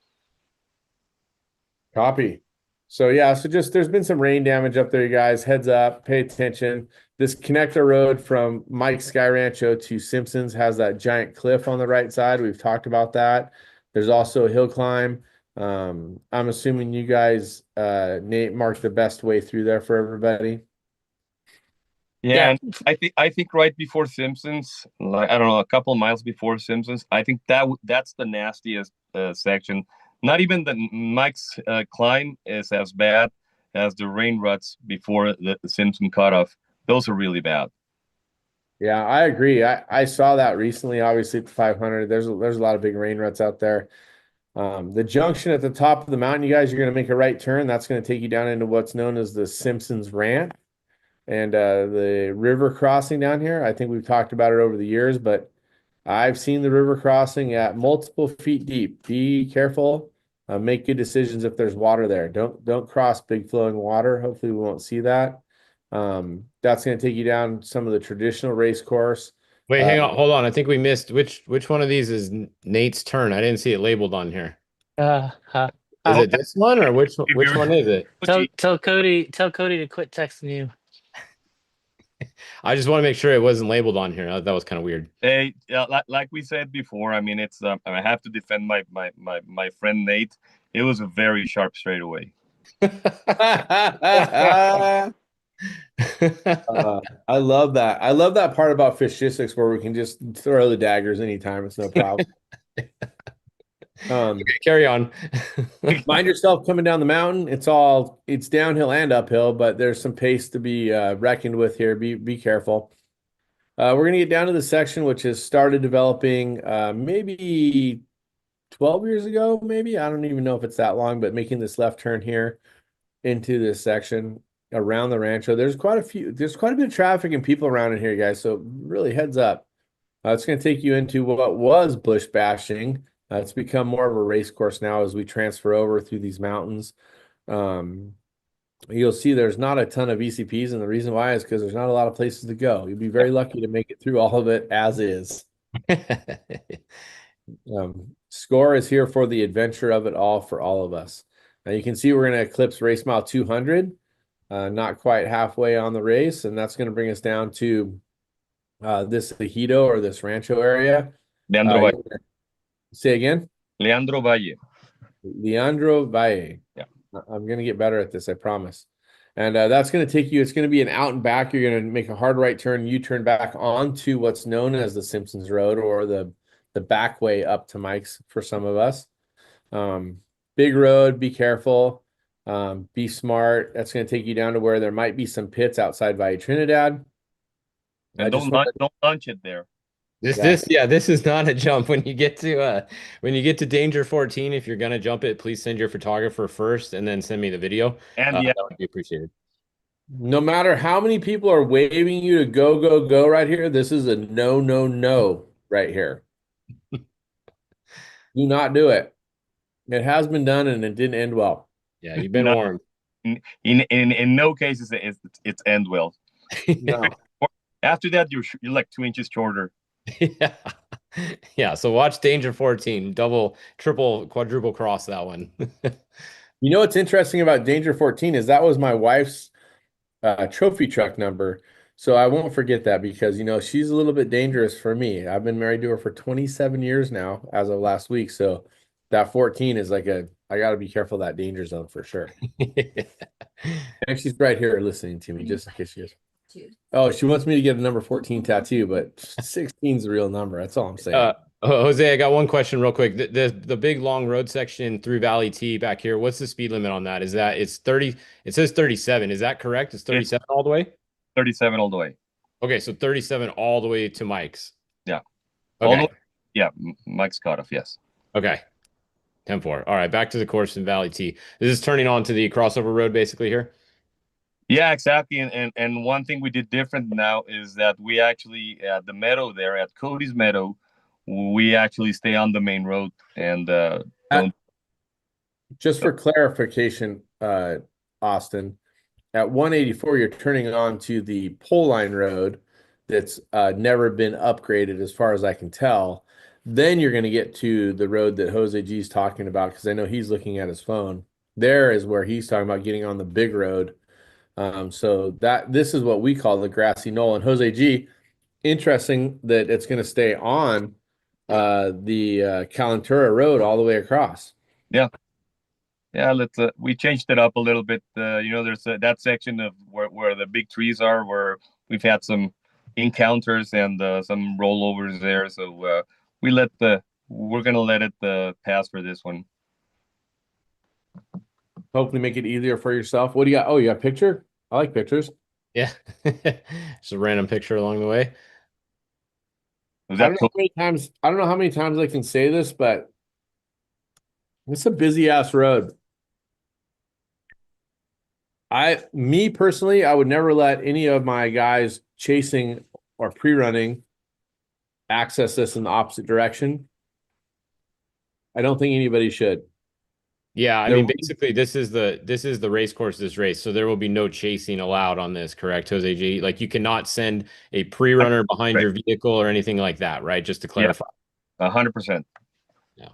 Copy. So yeah, there's been some rain damage up there, you guys. Heads up, pay attention. This connector road from Mike Sky Rancho to Simpsons has that giant cliff on the right side. We've talked about that. There's also a hill climb. I'm assuming you guys, Nate, marked the best way through there for everybody. Yeah, and I think right before Simpsons, like I don't know, a couple of miles before Simpsons, I think that's the nastiest section. Not even the Mike's climb is as bad as the rain ruts before the Simpson cutoff. Those are really bad. Yeah, I agree. I saw that recently. Obviously, at the 500, there's a lot of big rain ruts out there. The junction at the top of the mountain, you guys, you're going to make a right turn. That's going to take you down into what's known as the Simpsons Ranch and the river crossing down here. I think we've talked about it over the years, but I've seen the river crossing at multiple feet deep. Be careful. Make good decisions if there's water there. Don't cross big flowing water. Hopefully we won't see that. That's going to take you down some of the traditional race course. Wait, hang on, hold on. I think we missed which one of these is Nate's turn. I didn't see it labeled on here. Uh, Is it this one or which If which you're- one is it? tell Cody to quit texting you. I just want to make sure it wasn't labeled on here. That was kind of weird. Hey, like we said before, I mean, it's I have to defend my friend Nate. It was a very sharp straightaway. I love that. I love that part about Fishgistics where we can just throw the daggers anytime. It's no problem. Okay, carry on. Mind yourself coming down the mountain. It's downhill and uphill, but there's some pace to be reckoned with here. Be careful. We're gonna get down to the section which has started developing maybe 12 years ago, maybe. I don't even know if it's that long, but making this left turn here into this section around the rancho. There's quite a bit of traffic and people around in here, guys. So really heads up. It's going to take you into what was bush bashing. It's become more of a race course now as we transfer over through these mountains. You'll see there's not a ton of ECPs, and the reason why is because there's not a lot of places to go. You'll be very lucky to make it through all of it as is. SCORE is here for the adventure of it all for all of us. Now you can see we're going to eclipse race mile 200, not quite halfway on the race, and that's going to bring us down to this Ejido or this rancho area. Leandro Valle. Say again? Leandro Valle. Leandro Valle. Yeah. I'm going to get better at this, I promise. And that's going to take you, it's going to be an out and back. You're going to make a hard right turn, U-turn back onto what's known as the Simpsons Road or the back way up to Mike's for some of us. Big road, be careful, be smart. That's going to take you down to where there might be some pits outside Valle Trinidad. And don't launch it there. This is not a jump. When you get to danger 14, if you're gonna jump it, please send your photographer first and then send me the video. And that would be appreciated. No matter how many people are waving you to go, go, go right here, this is a no, no, no right here. Do not do it. It has been done and it didn't end well. Yeah, you've been warned. In no cases it's end well. No. After that, you're like 2 inches shorter. Yeah. Yeah. So watch Danger 14, double, triple, quadruple cross that one. You know what's interesting about Danger 14 is that was my wife's trophy truck number. So I won't forget that because, you know, she's a little bit dangerous for me. I've been married to her for 27 years now as of last week. So that 14 is like I got to be careful of that danger zone for sure. And she's right here listening to me just in case she is. Oh, she wants me to get a number 14 tattoo, but 16 is the real number. That's all I'm saying. Jose, I got one question real quick. The big long road section through Valley T back here, what's the speed limit on that? Is that it's 30? It says 37. Is that correct? It's 37 all the way? 37 all the way. Okay, so 37 all the way to Mike's. Yeah. Okay. Mike's cutoff, yes. Okay. 10-4. All right, back to the course in Valley T. This is turning on to the crossover road basically here. Yeah, exactly. And one thing we did different now is that we actually at the meadow there at Cody's Meadow, we actually stay on the main road and don't. Just for clarification, Austin, at 184, you're turning on to the pole line road that's never been upgraded as far as I can tell. Then you're going to get to the road that Jose G's talking about because I know he's looking at his phone. There is where he's talking about getting on the big road. So this is what we call the grassy knoll. And Jose G, interesting that it's going to stay on the Calentura Road all the way across. Yeah. Let's we changed it up a little bit. There's that section of where the big trees are, where we've had some encounters and some rollovers there. So we're gonna let it pass for this one. Hopefully make it easier for yourself. What do you got? Oh, you got a picture? I like pictures. Yeah. Just a random picture along the way. Was I that don't know how many times I can say this, but It's a busy ass road. Me personally, I would never let any of my guys chasing or pre-running access this in the opposite direction. I don't think anybody should. Yeah, I There, mean, basically, this is the race course this race, so there will be no chasing allowed on this, correct, Jose G? Like you cannot send a pre-runner behind Right. your vehicle or anything like that, right? Just to Yeah, clarify. 100%. Yeah.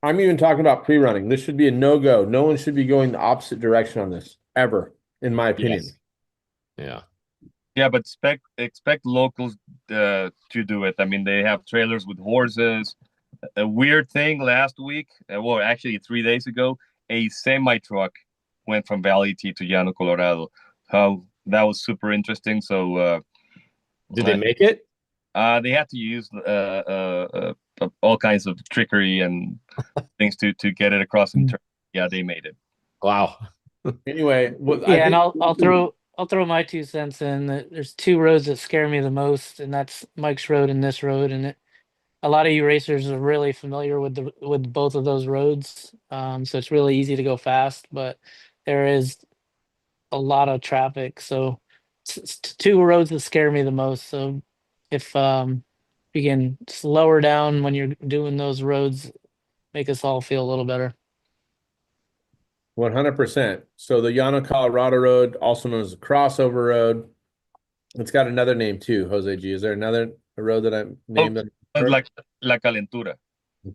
I'm even talking about pre-running. This should be a no-go. No one should be going the opposite direction on this ever, in my opinion. Yes. Yeah. Yeah, but expect locals to do it. I mean, they have trailers with horses. A weird thing last week, well, actually 3 days ago, a semi truck went from Valley T to Llano, Colorado. How that was super interesting. So Did they make it? they had to use all kinds of trickery and things to get it across. Yeah, they made it. Wow. Anyway, I Yeah, and think I'll throw my 2 cents in. There's 2 roads that scare me the most, and that's Mike's Road and this road. And a lot of you racers are really familiar with both of those roads, so it's really easy to go fast. But there is a lot of traffic, so it's 2 roads that scare me the most. So if you can slower down when you're doing those roads, make us all feel a little better. 100%. So the Llano, Colorado Road, also known as the Crossover Road, it's got another name too, Jose G. Is there another road that I named? It's like La Calentura.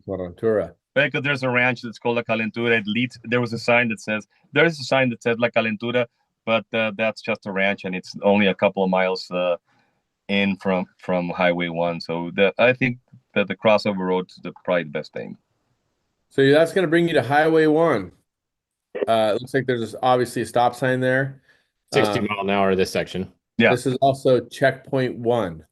Calentura. Because there's a ranch that's called La Calentura. It leads. There's a sign that says La Calentura, but that's just a ranch, and it's only a couple of miles in from Highway 1. So I think that the crossover road is probably the best thing. So that's going to bring you to Highway 1. It looks like there's obviously a stop sign there. 60 mile an hour this section. Yeah. This is also checkpoint 1.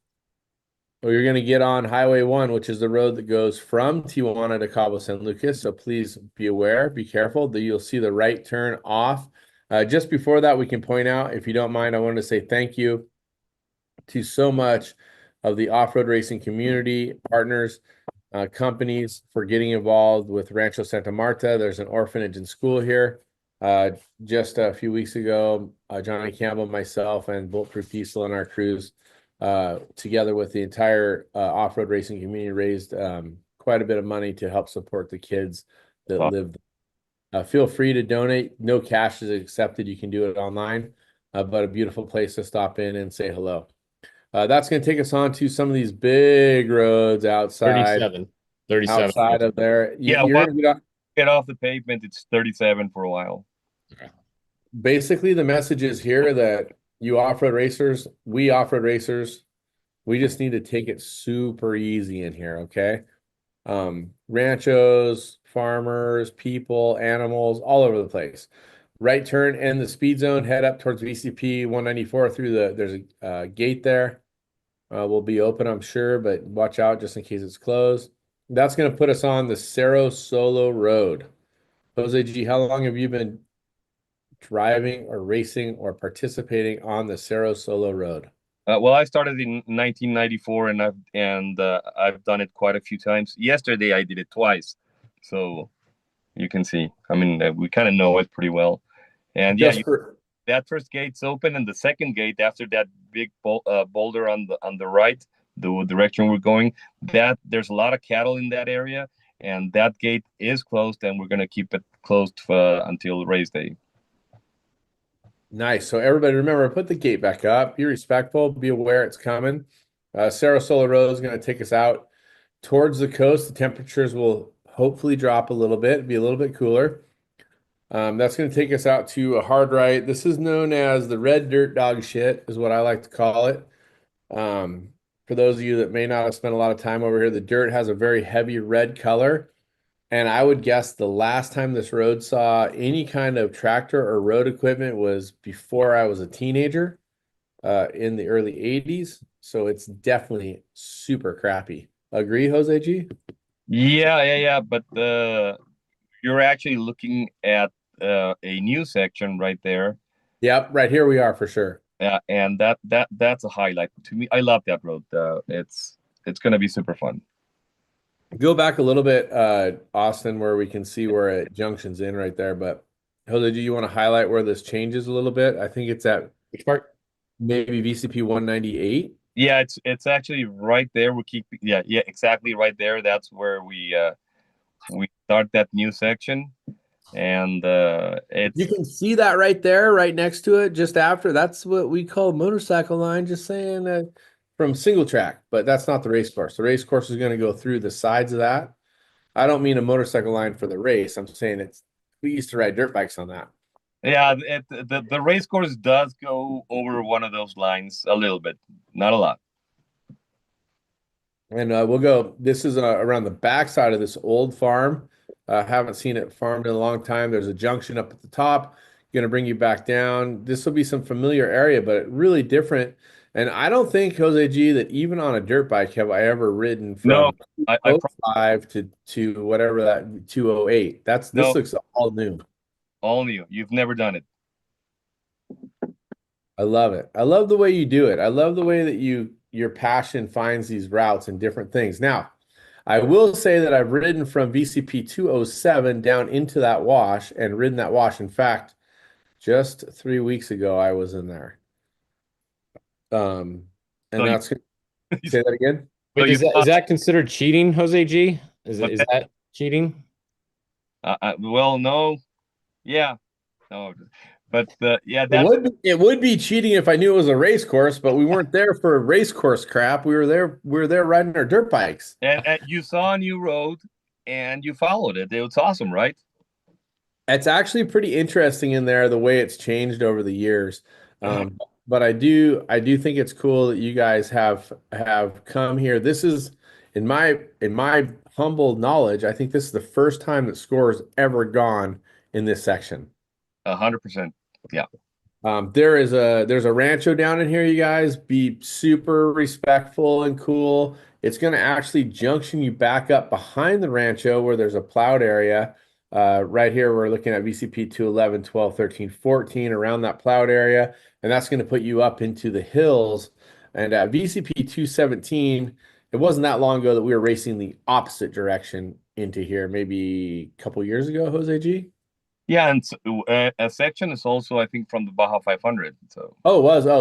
So you're going to get on Highway 1, which is the road that goes from Tijuana to Cabo San Lucas. So please be aware, be careful that you'll see the right turn off. Just before that, we can point out, if you don't mind, I wanted to say thank you to so much of the off-road racing community, partners, companies for getting involved with Rancho Santa Marta. There's an orphanage and school here. Just a few weeks ago, Johnny Campbell, myself, and Bulletproof Diesel and our crews, together with the entire off-road racing community, raised quite a bit of money to help support the kids that live there. Feel free to donate. No cash is accepted. You can do it online, but a beautiful place to stop in and say hello. That's going to take us on to some of these big roads outside 37 outside of there. Yeah, You're gonna get off the pavement. It's 37 for a while. basically, the message is here that you off-road racers, we off-road racers, we just need to take it super easy in here, okay? Ranchos, farmers, people, animals, all over the place. Right turn in the speed zone, head up towards VCP 194 through there's a gate there. Will be open, I'm sure, but watch out just in case it's closed. That's going to put us on the Cerro Solo Road. Jose G, how long have you been driving or racing or participating on the Cerro Solo Road? Well, I started in 1994, and I've done it quite a few times. Yesterday, I did it twice, so you can see. I mean, we kind of know it pretty well. And that first gate's open, and the second gate after that big boulder on the right, the direction we're going, that there's a lot of cattle in that area, and that gate is closed, and we're gonna keep it closed until race day. Nice. So everybody remember, put the gate back up. Be respectful. Be aware it's coming. Cerro Solo Road is going to take us out towards the coast. The temperatures will hopefully drop a little bit, be a little bit cooler. That's going to take us out to a hard right. This is known as the red dirt dog shit, is what I like to call it. For those of you that may not have spent a lot of time over here, the dirt has a very heavy red color. And I would guess the last time this road saw any kind of tractor or road equipment was before I was a teenager, in the early 80s. So it's definitely super crappy. Agree, Jose G? Yeah. But you're actually looking at a new section right there. Yep, right here we are for sure. Yeah, and that's a highlight to me. I love that road. It's going to be super fun. Go back a little bit, Austin, where we can see where it junctions in right there. But Jose, do you want to highlight where this changes a little bit? I think it's at Which part? maybe VCP 198. Yeah, it's actually right there. We keep yeah, exactly right there. That's where we start that new section, and You it's can see that right there, right next to it, just after. That's what we call motorcycle line, just saying from single track, but that's not the race course. The race course is going to go through the sides of that. I don't mean a motorcycle line for the race. I'm saying we used to ride dirt bikes on that. yeah. The race course does go over one of those lines a little bit, not a lot. And this is around the backside of this old farm. Haven't seen it farmed in a long time. There's a junction up at the top, going to bring you back down. This will be some familiar area, but really different. And I don't think, Jose G, that even on a dirt bike have I ever ridden No, from I 05 to whatever that 208. This no, looks all new. all new. You've never done it. I love it. I love the way you do it. I love the way that your passion finds these routes and different things. Now, I will say that I've ridden from VCP 207 down into that wash and ridden that wash. In fact, just 3 weeks ago, I was in there. And So you, that's say that again. so Wait, you is that considered cheating, Jose G? Is that cheating? well, no, yeah, no, but yeah, It would be cheating if I knew it was a race course, but we weren't there for a race course crap. We were there riding our dirt bikes. and you saw a new road and you followed it. It was awesome, right? It's actually pretty interesting in there the way it's changed over the years. But I do think it's cool that you guys have come here. This is in my humble knowledge, I think this is the first time that SCORE has ever gone in this section. 100%. Yeah. There's a rancho down in here, you guys. Be super respectful and cool. It's going to actually junction you back up behind the rancho where there's a plowed area. Right here, we're looking at VCP 211, 12, 13, 14 around that plowed area. And that's going to put you up into the hills. And at VCP 217, it wasn't that long ago that we were racing the opposite direction into here, maybe a couple years ago, Jose G. Yeah, and a section is also, I think, from the Baja 500. So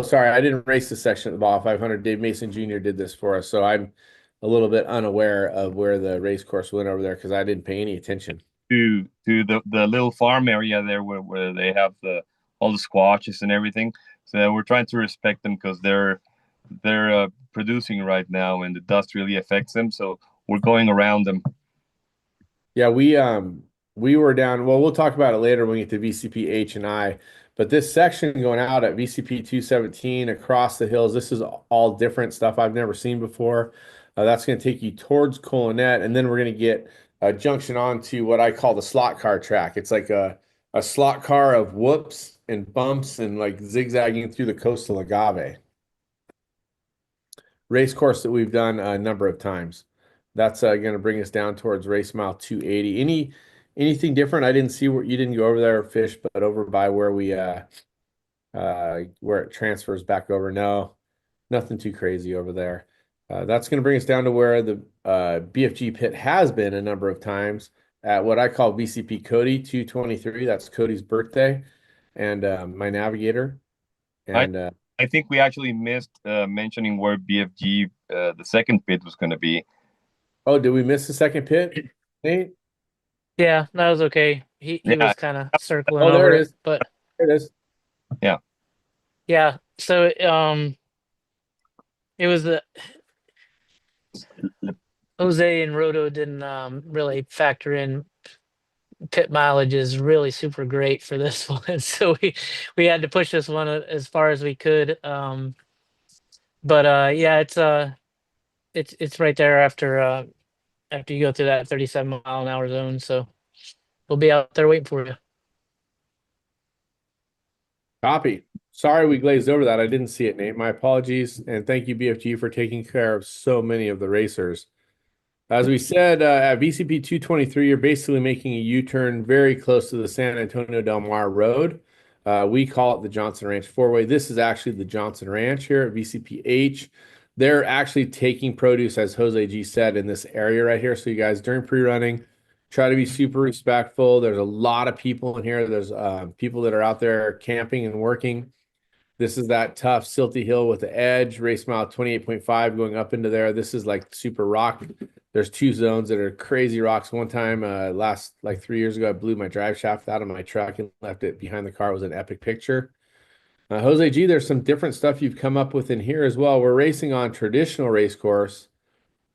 Sorry, I didn't race the section at the Baja 500. Dave Mason Jr. did this for us, so I'm a little bit unaware of where the race course went over there because I didn't pay any attention. to the little farm area there where they have all the squashes and everything. So we're trying to respect them because they're producing right now, and the dust really affects them. So we're going around them. Yeah, we were down. Well, we'll talk about it later when we get to VCP H and I. But this section going out at VCP 217 across the hills, this is all different stuff I've never seen before. That's going to take you towards Colonet, and then we're going to get a junction onto what I call the slot car track. It's like a slot car of whoops and bumps and like zigzagging through the coastal agave. Race course that we've done a number of times. That's going to bring us down towards race mile 280. Anything different? I didn't see where you didn't go over there, Fish, but over by where where it transfers back over. No, nothing too crazy over there. That's going to bring us down to where the BFG pit has been a number of times at what I call VCP Cody 223. That's Cody's birthday, and my navigator. And I think we actually missed mentioning where BFG the second pit was going to be. oh, did we miss the second pit, Nate? Yeah, that was okay. He Yeah. was kind of circling Oh, there over it it, is. but There it is. yeah. So it was the Jose and Roto didn't really factor in pit mileage is really super great for this one, so we had to push this one as far as we could. But yeah, it's right there after you go through that 37-mile-an-hour zone. So we'll be out there waiting for you. Copy. Sorry we glazed over that. I didn't see it, Nate. My apologies. And thank you, BFG, for taking care of so many of the racers. As we said, at VCP 223, you're basically making a U-turn very close to the San Antonio Del Mar Road. We call it the Johnson Ranch Four-Way. This is actually the Johnson Ranch here at VCP H. they're actually taking produce, as Jose G said, in this area right here. So you guys, during pre-running, try to be super respectful. There's a lot of people in here. There's people that are out there camping and working. This is that tough silty hill with the edge, race mile 28.5 going up into there. This is like super rock. There's two zones that are crazy rocks. One time, last like 3 years ago, I blew my drive shaft out of my truck and left it behind the car. It was an epic picture. Jose G, there's some different stuff you've come up with in here as well. We're racing on traditional race course.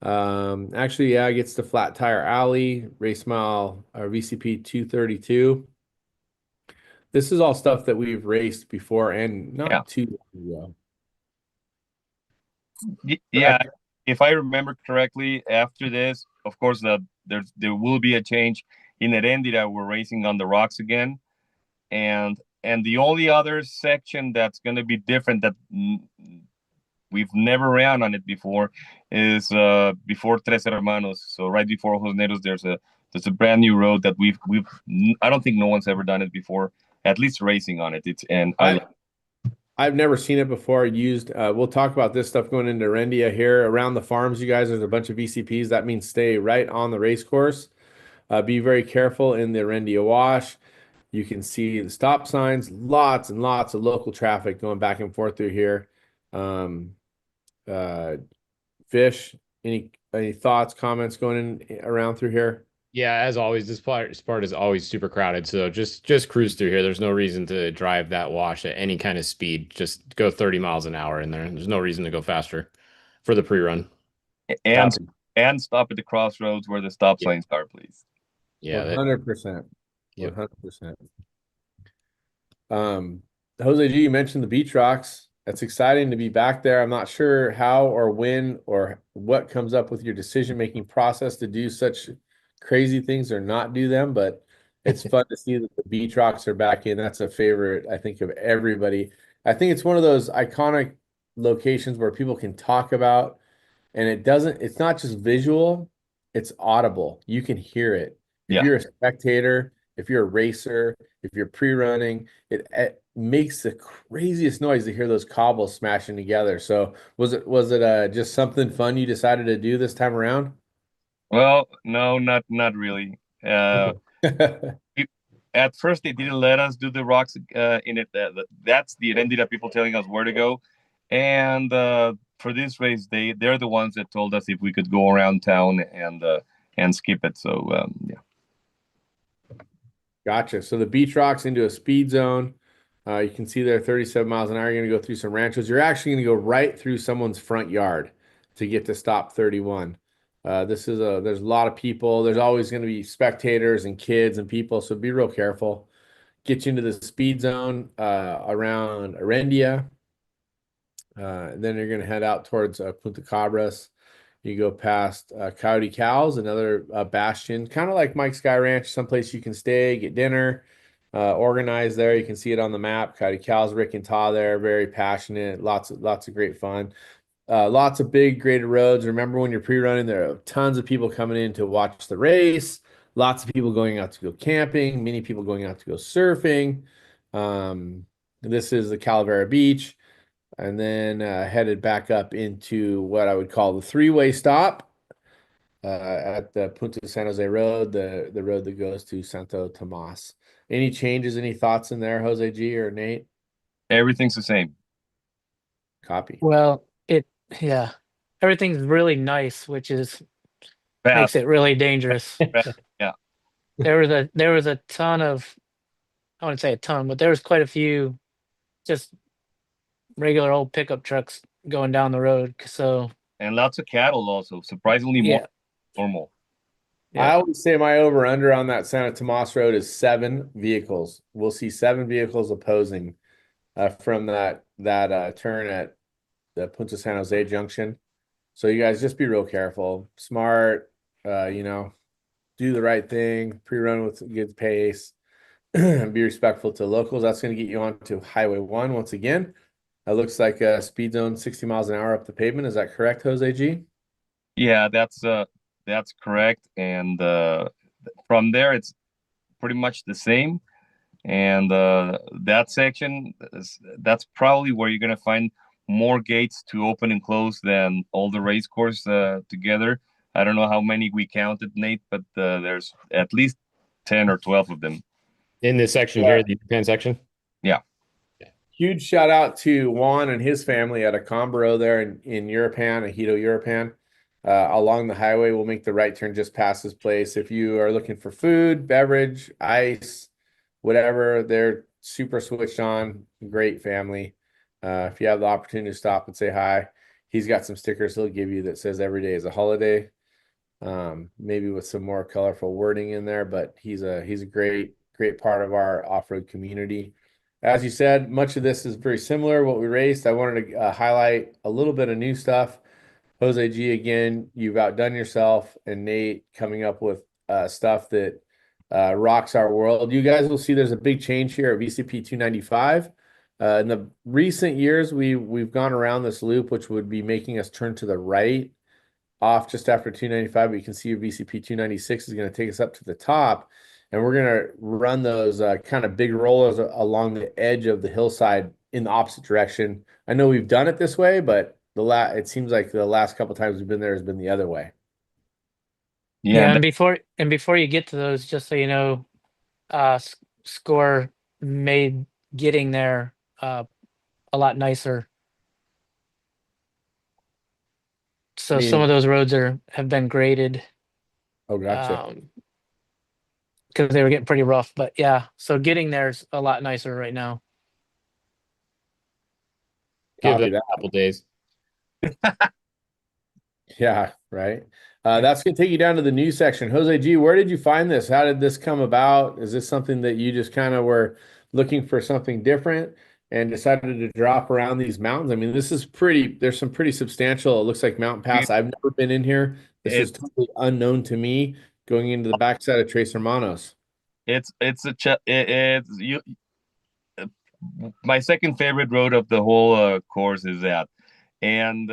Actually, yeah, it gets to Flat Tire Alley, race mile, VCP 232. This is all stuff that we've raced before and not too long ago. Yeah, if I remember correctly, after this, of course, there will be a change in Erendira. We're racing on the rocks again, and the only other section that's going to be different that we've never ran on it before is before Tres Hermanos. So right before Josneros, there's a brand new road that we've I don't think no one's ever done it before, at least racing on it. I've never seen it before used. We'll talk about this stuff going into Rendia here. Around the farms, you guys, there's a bunch of VCPs. That means stay right on the race course. Be very careful in the Rendia wash. You can see the stop signs, lots and lots of local traffic going back and forth through here. Fish, any thoughts, comments going in around through here? Yeah, as always, this part is always super crowded. So just cruise through here. There's no reason to drive that wash at any kind of speed. Just go 30 miles an hour in there. There's no reason to go faster for the pre-run. And stop at the crossroads where the stop signs are, please. Yeah, 100%. 100%. Jose G, you mentioned the beach rocks. That's exciting to be back there. I'm not sure how or when or what comes up with your decision-making process to do such crazy things or not do them, but it's fun to see that the beach rocks are back in. That's a favorite, I think, of everybody. I think it's one of those iconic locations where people can talk about, and it's not just visual, it's audible. You can hear it. If you're a spectator, if you're a racer, if you're pre-running, it makes the craziest noise to hear those cobbles smashing together. So was it just something fun you decided to do this time around? Well, no, not really. At first, they didn't let us do the rocks in it. That's the Erendira people telling us where to go. And for this race, they're the ones that told us if we could go around town and skip it. So yeah. Gotcha. So the beach rocks into a speed zone. You can see there 37 miles an hour. You're going to go through some ranchos. You're actually going to go right through someone's front yard to get to stop 31. There's a lot of people. There's always going to be spectators and kids and people. So be real careful. Get you into the speed zone around Erendia. Then you're going to head out towards Punta Cabras. You go past Coyote Cows, another bastion, kind of like Mike's Sky Ranch, someplace you can stay, get dinner, organize there. You can see it on the map. Coyote Cows, Rick and Ta there, very passionate, lots of great fun. Lots of big graded roads. Remember when you're pre-running, there are tons of people coming in to watch the race. Lots of people going out to go camping. Many people going out to go surfing. This is the Calavera Beach. And then headed back up into what I would call the three-way stop at the Punta San Jose Road, the road that goes to Santo Tomas. Any changes, any thoughts in there, Jose G or Nate? Everything's the same. Copy. Well, everything's really nice, which makes it really dangerous. Yeah. There was a ton of, I wouldn't say a ton, but there was quite a few just regular old pickup trucks going down the road. So and lots of cattle also, surprisingly more normal. Yeah. I always say my over under on that Santa Tomas Road is 7 vehicles. We'll see 7 vehicles opposing from that turn at the Punta San Jose junction. So you guys just be real careful, smart, do the right thing, pre-run with good pace, and be respectful to locals. That's going to get you onto Highway 1 once again. It looks like a speed zone 60 miles an hour up the pavement. Is that correct, Jose G? Yeah, that's correct. And from there, it's pretty much the same. And that section, that's probably where you're going to find more gates to open and close than all the race course together. I don't know how many we counted, Nate, but there's at least 10 or 12 of them. In this section here, the Japan section. Yeah. Huge shout out to Juan and his family at Acambaro there in Europan, Ejido Europan. Along the highway, we'll make the right turn just past this place. If you are looking for food, beverage, ice, whatever, they're super switched on. Great family. If you have the opportunity to stop and say hi, he's got some stickers he'll give you that says every day is a holiday. Maybe with some more colorful wording in there, but he's a great part of our off-road community. As you said, much of this is very similar what we raced. I wanted to highlight a little bit of new stuff. Jose G, again, you've outdone yourself, and Nate coming up with stuff that rocks our world. You guys will see there's a big change here at VCP 295. In the recent years, we've gone around this loop, which would be making us turn to the right off just after 295. But you can see your VCP 296 is going to take us up to the top. And we're going to run those kind of big rollers along the edge of the hillside in the opposite direction. I know we've done it this way, but it seems like the last couple times we've been there has been the other way. Yeah, and before you get to those, just so you know, SCORE made getting there a lot nicer. So some of those roads have been graded. Oh, gotcha. Because they were getting pretty rough, but yeah, so getting there's a lot nicer right now. Give it a couple days. Yeah, right. That's going to take you down to the news section. Jose G, where did you find this? How did this come about? Is this something that you just kind of were looking for something different and decided to drop around these mountains? I mean, this is there's some pretty substantial, it looks like mountain pass. I've never been in here. This is totally unknown to me going into the backside of Tres Hermanos. My second favorite road of the whole course is that. And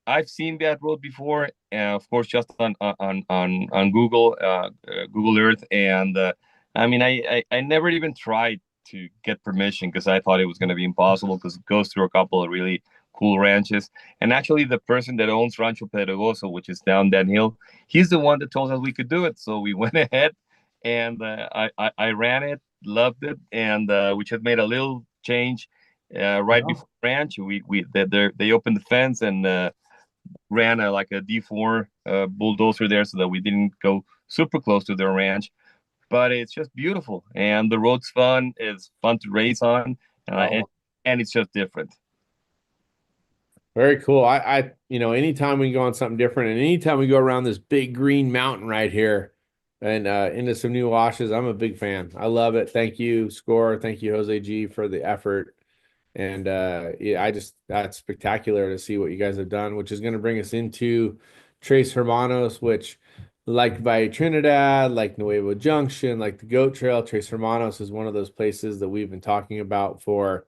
I've seen that road before, of course, just on Google Earth, and I mean, I never even tried to get permission because I thought it was going to be impossible because it goes through a couple of really cool ranches. And actually, the person that owns Rancho Pedregoso, which is down that hill, he's the one that told us we could do it. So we went ahead, and I ran it, loved it, and we just made a little change right before ranch. They opened the fence and ran like a D4 bulldozer there so that we didn't go super close to their ranch. But it's just beautiful, and the road's fun. It's fun to race on, and it's just different. Very cool. I anytime we go on something different, and anytime we go around this big green mountain right here and into some new washes, I'm a big fan. I love it. Thank you, SCORE. Thank you, Jose G, for the effort. And that's spectacular to see what you guys have done, which is going to bring us into Tres Hermanos, which, like by Trinidad, like Nuevo Junction, like the Goat Trail, Tres Hermanos is one of those places that we've been talking about for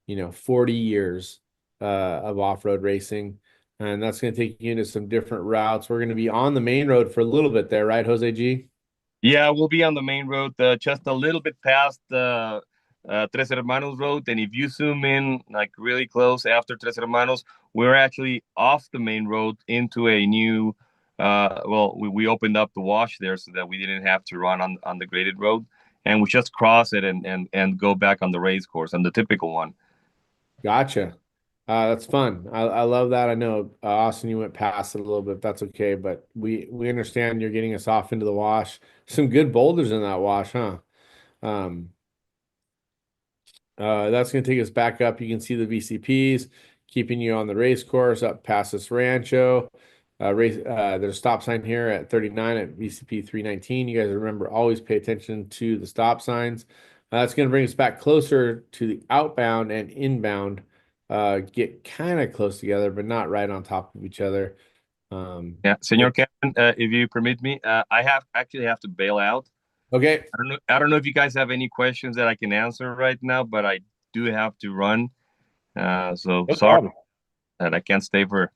40 years of off-road racing. And that's going to take you into some different routes. We're going to be on the main road for a little bit there, right, Jose G? Yeah, we'll be on the main road, just a little bit past Tres Hermanos Road. And if you zoom in like really close after Tres Hermanos, we're actually off the main road into a new, we opened up the wash there so that we didn't have to run on the graded road. And we just cross it and go back on the race course, on the typical one. Gotcha. That's fun. I love that. I know, Austin, you went past it a little bit. That's okay, but we understand you're getting us off into the wash. Some good boulders in that wash, huh? That's going to take us back up. You can see the VCPs keeping you on the race course up past this Rancho. There's a stop sign here at 39 at VCP 319. You guys remember, always pay attention to the stop signs. That's going to bring us back closer to the outbound and inbound. Get kind of close together, but not right on top of each other. Yeah, Senor Kevin, if you permit me, I actually have to bail out. Okay. I don't know if you guys have any questions that I can answer right now, but I do have to run. So No sorry problem. that I can't stay for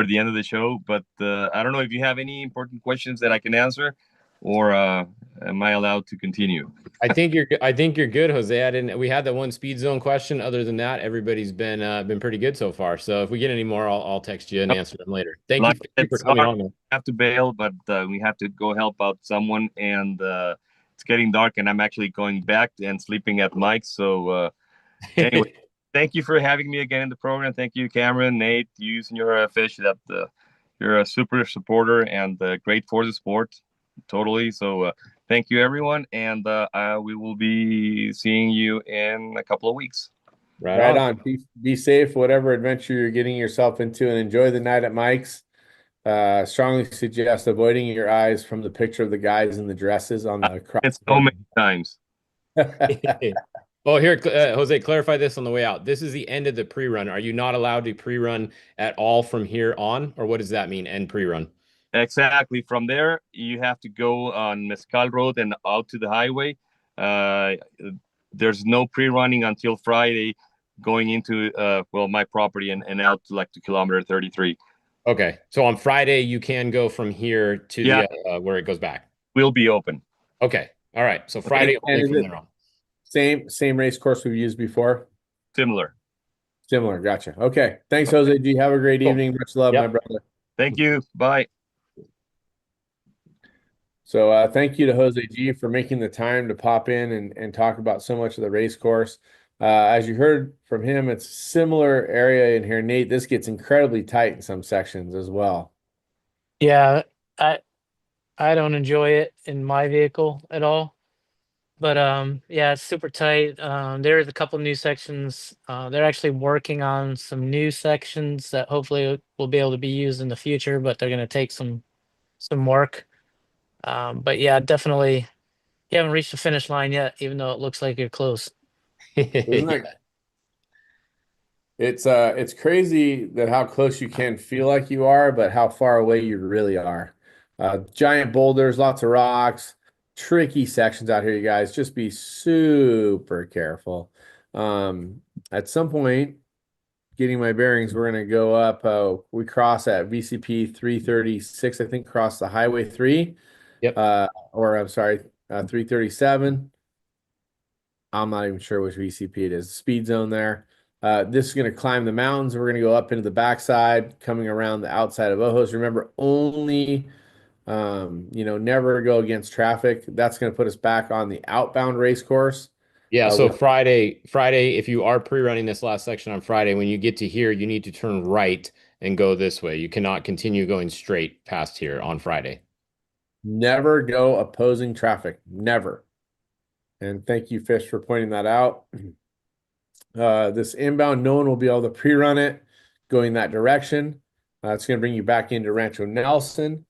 the end of the show. But I don't know if you have any important questions that I can answer. or am I allowed to continue? I think you're good, Jose. We had that one speed zone question. Other than that, everybody's been pretty good so far. So if we get any more, I'll text you and answer them later. Thank Like you for coming on, man. I have to bail, but we have to go help out someone, and it's getting dark, and I'm actually going back and sleeping at Mike's. So anyway, thank you for having me again in the program. Thank you, Cameron, Nate, you, Senor Fish. That you're a super supporter and great for the sport, totally. So thank you, everyone, and we will be seeing you in a couple of weeks. Right on. Be safe, whatever adventure you're getting yourself into, and enjoy the night at Mike's. Strongly suggest avoiding your eyes from the picture of the guys in the dresses on the cross. It's so many times. Oh, here, Jose, clarify this on the way out. This is the end of the pre-run. Are you not allowed to pre-run at all from here on, or what does that mean, end pre-run? Exactly. From there, you have to go on Mezcal Road and out to the highway. There's no pre-running until Friday, going into my property and out to like to kilometer 33. Okay, so on Friday you can go from here to the where it goes back. We'll be open. Okay, all right. So Friday only from there on. Same race course we've used before? Similar. Gotcha. Okay. Thanks, Jose G. Have a great evening. Much love, my brother. Thank you. Bye. So thank you to Jose G for making the time to pop in and talk about so much of the race course. As you heard from him, it's a similar area in here. Nate, this gets incredibly tight in some sections as well. Yeah, I don't enjoy it in my vehicle at all. But yeah, it's super tight. There's a couple new sections. They're actually working on some new sections that hopefully will be able to be used in the future, but they're going to take some work. But yeah, definitely, you haven't reached the finish line yet, even though it looks like you're close. Isn't that? It's crazy that how close you can feel like you are, but how far away you really are. Giant boulders, lots of rocks, tricky sections out here, you guys. Just be super careful. At some point, getting my bearings, we're gonna go up. We cross at VCP 336, I think, cross the Highway 3. Yep. Or I'm sorry, 337. I'm not even sure which VCP it is. Speed zone there. This is going to climb the mountains. We're going to go up into the backside, coming around the outside of Ojos. Remember, only, never go against traffic. That's going to put us back on the outbound race course. Yeah, so Friday, if you are pre-running this last section on Friday, when you get to here, you need to turn right and go this way. You cannot continue going straight past here on Friday. Never go opposing traffic. Never. And thank you, Fish, for pointing that out. This inbound, no one will be able to pre-run it going that direction. It's going to bring you back into Rancho Nelson.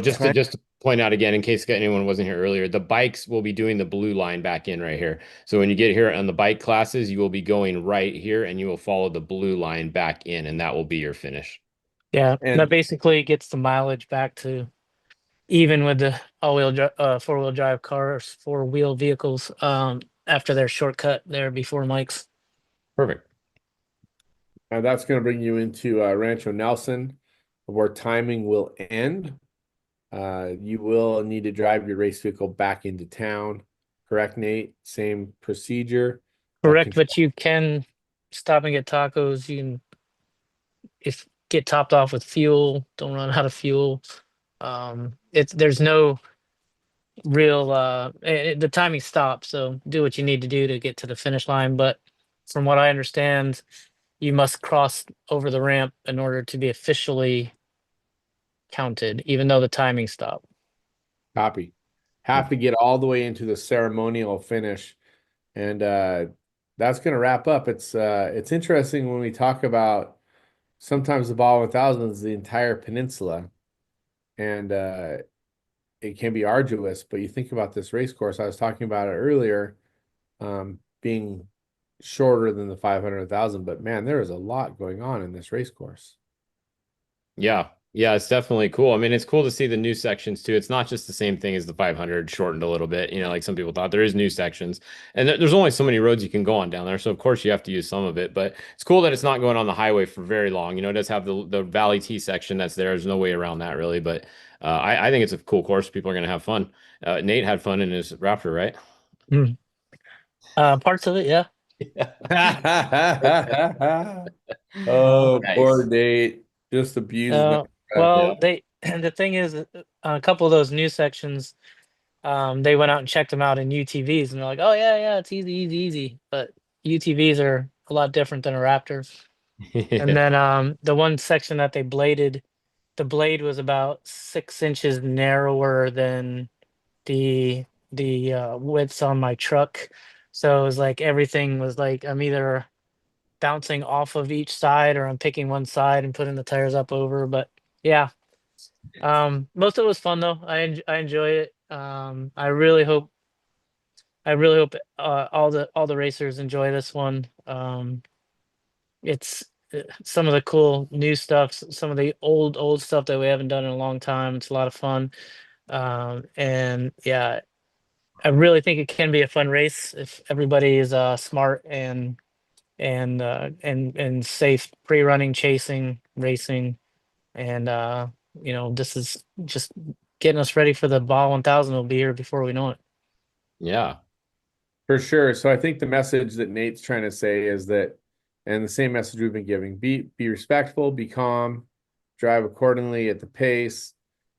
Just to point out again, in case anyone wasn't here earlier, the bikes will be doing the blue line back in right here. So when you get here on the bike classes, you will be going right here and you will follow the blue line back in, and that will be your finish. Yeah, and that basically gets the mileage back to even with the four-wheel drive cars, four-wheel vehicles, after their shortcut there before Mike's. Perfect. And that's going to bring you into Rancho Nelson, where timing will end. You will need to drive your race vehicle back into town. Correct, Nate? Same procedure. Correct, but you can stop and get tacos. You can get topped off with fuel. Don't run out of fuel. There's no real the timing stops, so do what you need to do to get to the finish line. But from what I understand, you must cross over the ramp in order to be officially counted, even though the timing stopped. Copy. Have to get all the way into the ceremonial finish, and that's going to wrap up. It's interesting when we talk about sometimes the Baja 1000 is the entire peninsula, and it can be arduous. But you think about this race course. I was talking about it earlier, being shorter than the 500,000, but man, there is a lot going on in this race course. Yeah, it's definitely cool. I mean, it's cool to see the new sections too. It's not just the same thing as the 500 shortened a little bit, like some people thought. There is new sections, and there's only so many roads you can go on down there. So of course you have to use some of it, but it's cool that it's not going on the highway for very long. It does have the Valley T section that's there. There's no way around that really, but I think it's a cool course. People are going to have fun. Nate had fun in his Raptor, right? Mm. Parts of it, yeah. Oh, Nice. poor Nate. Just abusing that. Yeah. Well, they the thing is, a couple of those new sections, they went out and checked them out in UTVs, and they're like, "Oh yeah, yeah, it's easy, easy, easy." But UTVs are a lot different than a Raptor. And then the one section that they bladed, the blade was about 6 inches narrower than the widths on my truck. So it was like everything was like I'm either bouncing off of each side or I'm picking one side and putting the tires up over. But yeah, most of it was fun though. I enjoy it. I really hope all the racers enjoy this one. It's some of the cool new stuff, some of the old stuff that we haven't done in a long time. It's a lot of fun. And yeah, I really think it can be a fun race if everybody is smart and safe pre-running, chasing, racing, and this is just getting us ready for the Baja 1000. Will be here before we know it. Yeah. For sure. So I think the message that Nate's trying to say is that, and the same message we've been giving, be respectful, be calm, drive accordingly at the pace,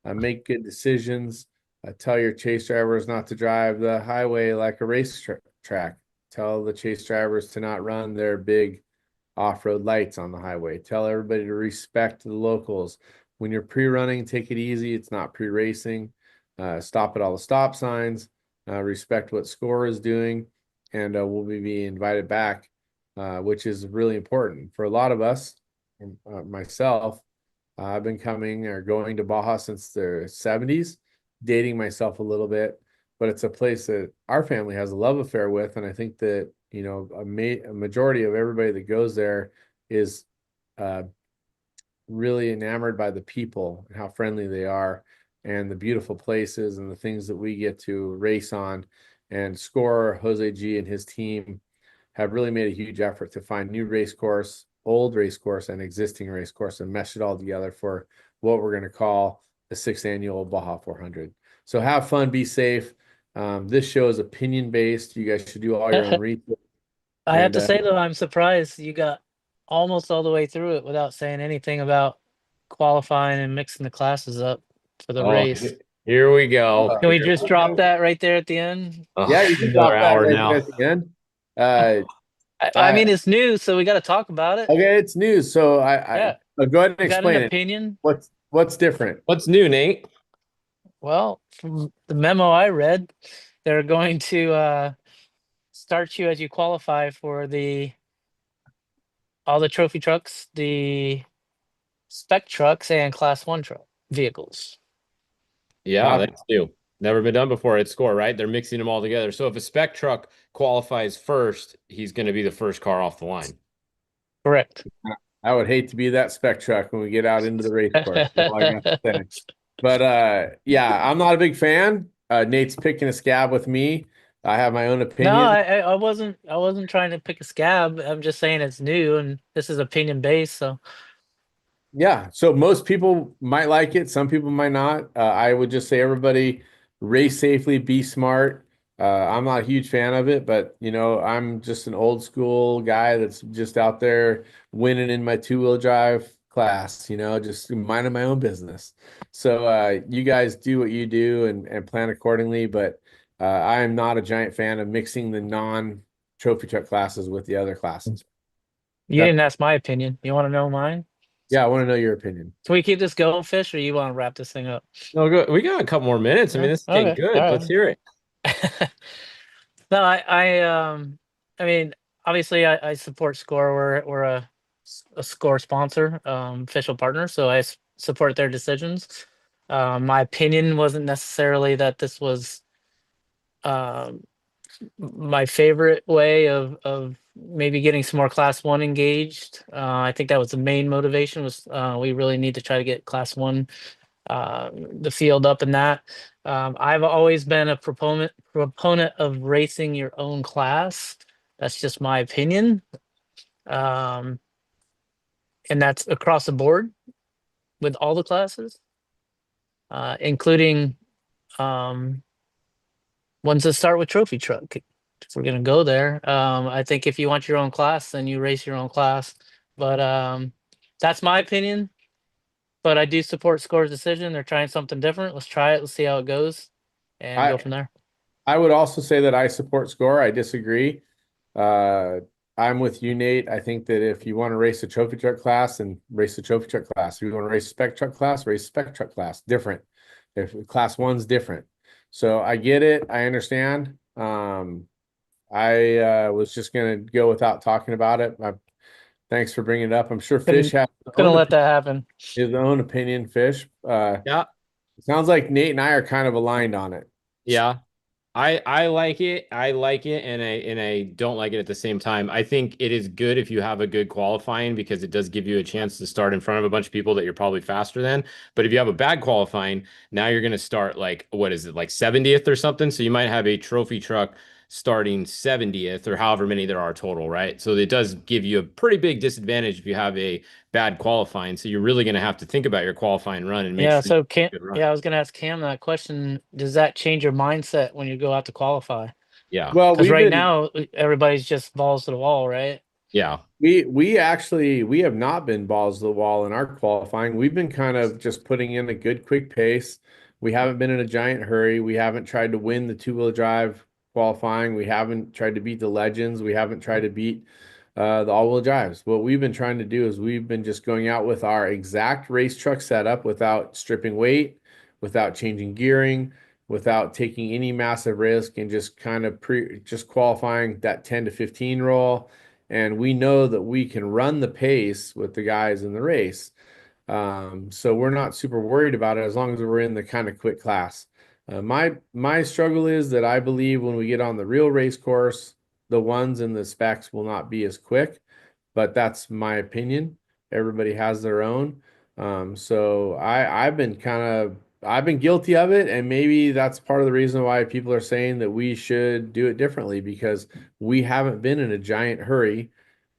make good decisions. Tell your chase drivers not to drive the highway like a track. Tell the chase drivers to not run their big off-road lights on the highway. Tell everybody to respect the locals. When you're pre-running, take it easy. It's not pre-racing. Stop at all the stop signs. Respect what SCORE is doing, and we'll be invited back, which is really important for a lot of us. Myself, I've been coming or going to Baja since the 70s, dating myself a little bit, but it's a place that our family has a love affair with, and I think that a majority of everybody that goes there is really enamored by the people and how friendly they are and the beautiful places and the things that we get to race on. And SCORE, Jose G and his team have really made a huge effort to find new race course, old race course, and existing race course and mesh it all together for what we're going to call the 6th annual Baja 400. So have fun, be safe. This show is opinion based. You guys should do all your own research. I have And to say though, I'm surprised you got almost all the way through it without saying anything about qualifying and mixing the classes up for the Oh, race. here we go. Can we just drop that right there at the end? yeah, Oh, you can another drop that hour right there now. at the end. Uh, I mean, it's new, so we got to talk about it. Okay, it's news. So Yeah, go ahead and you got an explain it. opinion? What's different? What's new, Nate? Well, from the memo I read, they're going to start you as you qualify for all the trophy trucks, the spec trucks, and class one truck vehicles. Yeah, Wow. that's new. Never been done before at SCORE, right? They're mixing them all together. So if a spec truck qualifies first, he's going to be the first car off the line. Correct. I would hate to be that spec truck when we get out into the race course. That's all I got to say. But yeah, I'm not a big fan. Nate's picking a scab with me. I have my own No, opinion. I wasn't trying to pick a scab. I'm just saying it's new and this is opinion based. So Yeah, so most people might like it, some people might not. I would just say everybody race safely, be smart. I'm not a huge fan of it, but I'm just an old school guy that's just out there winning in my two-wheel drive class, just minding my own business. So you guys do what you do and plan accordingly, but I am not a giant fan of mixing the non-trophy truck classes with the other classes. you didn't ask my opinion. You want to know mine? Yeah, I want to know your opinion. Can we keep this going, Fish, or you want to wrap this thing up? No, good. We got a couple more minutes. I mean, Yeah, this is getting okay, good. all Let's hear it. right. No, I mean, obviously, I support SCORE. We're a SCORE sponsor, official partner, so I support their decisions. My opinion wasn't necessarily that this was um, my favorite way of maybe getting some more class one engaged. I think that was the main motivation was we really need to try to get class one the field up in that. I've always been a proponent of racing your own class. That's just my opinion. Um, and that's across the board with all the classes. including ones that start with trophy truck. If we're gonna go there, I think if you want your own class, then you race your own class. But that's my opinion. But I do support Score's decision. They're trying something different. Let's try it. Let's see how it goes, and go I from there. I would also say that I support SCORE. I disagree. Uh, I'm with you, Nate. I think that if you want to race a trophy truck class, and race the trophy truck class. If you want to race a spec truck class, race a spec truck class. Different. If class one's different. So I get it. I understand. I was just gonna go without talking about it. Thanks for bringing it up. I'm sure Fish Couldn't has couldn't let that happen. his own opinion. Fish. Yeah. Sounds like Nate and I are kind of aligned on it. Yeah. I like it. I like it, and I don't like it at the same time. I think it is good if you have a good qualifying because it does give you a chance to start in front of a bunch of people that you're probably faster than. But if you have a bad qualifying, now you're going to start like what is it, like 70th or something? So you might have a trophy truck starting 70th or however many there are total, right? So it does give you a pretty big disadvantage if you have a bad qualifying. So you're really going to have to think about your qualifying run and make Yeah. sure you So have Cam, a good run. yeah, I was gonna ask Cam that question. Does that change your mindset when you go out to qualify? Yeah. Well, Because we've right been now everybody's just balls to the wall, right? Yeah. we actually we have not been balls to the wall in our qualifying. We've been kind of just putting in a good quick pace. We haven't been in a giant hurry. We haven't tried to win the two-wheel drive qualifying. We haven't tried to beat the legends. We haven't tried to beat the all-wheel drives. What we've been trying to do is we've been just going out with our exact race truck setup without stripping weight, without changing gearing, without taking any massive risk, and just kind of just qualifying that 10 to 15 roll. And we know that we can run the pace with the guys in the race. So we're not super worried about it as long as we're in the kind of quick class. My struggle is that I believe when we get on the real race course, the ones in the specs will not be as quick, but that's my opinion. Everybody has their own. So I've been guilty of it, and maybe that's part of the reason why people are saying that we should do it differently because we haven't been in a giant hurry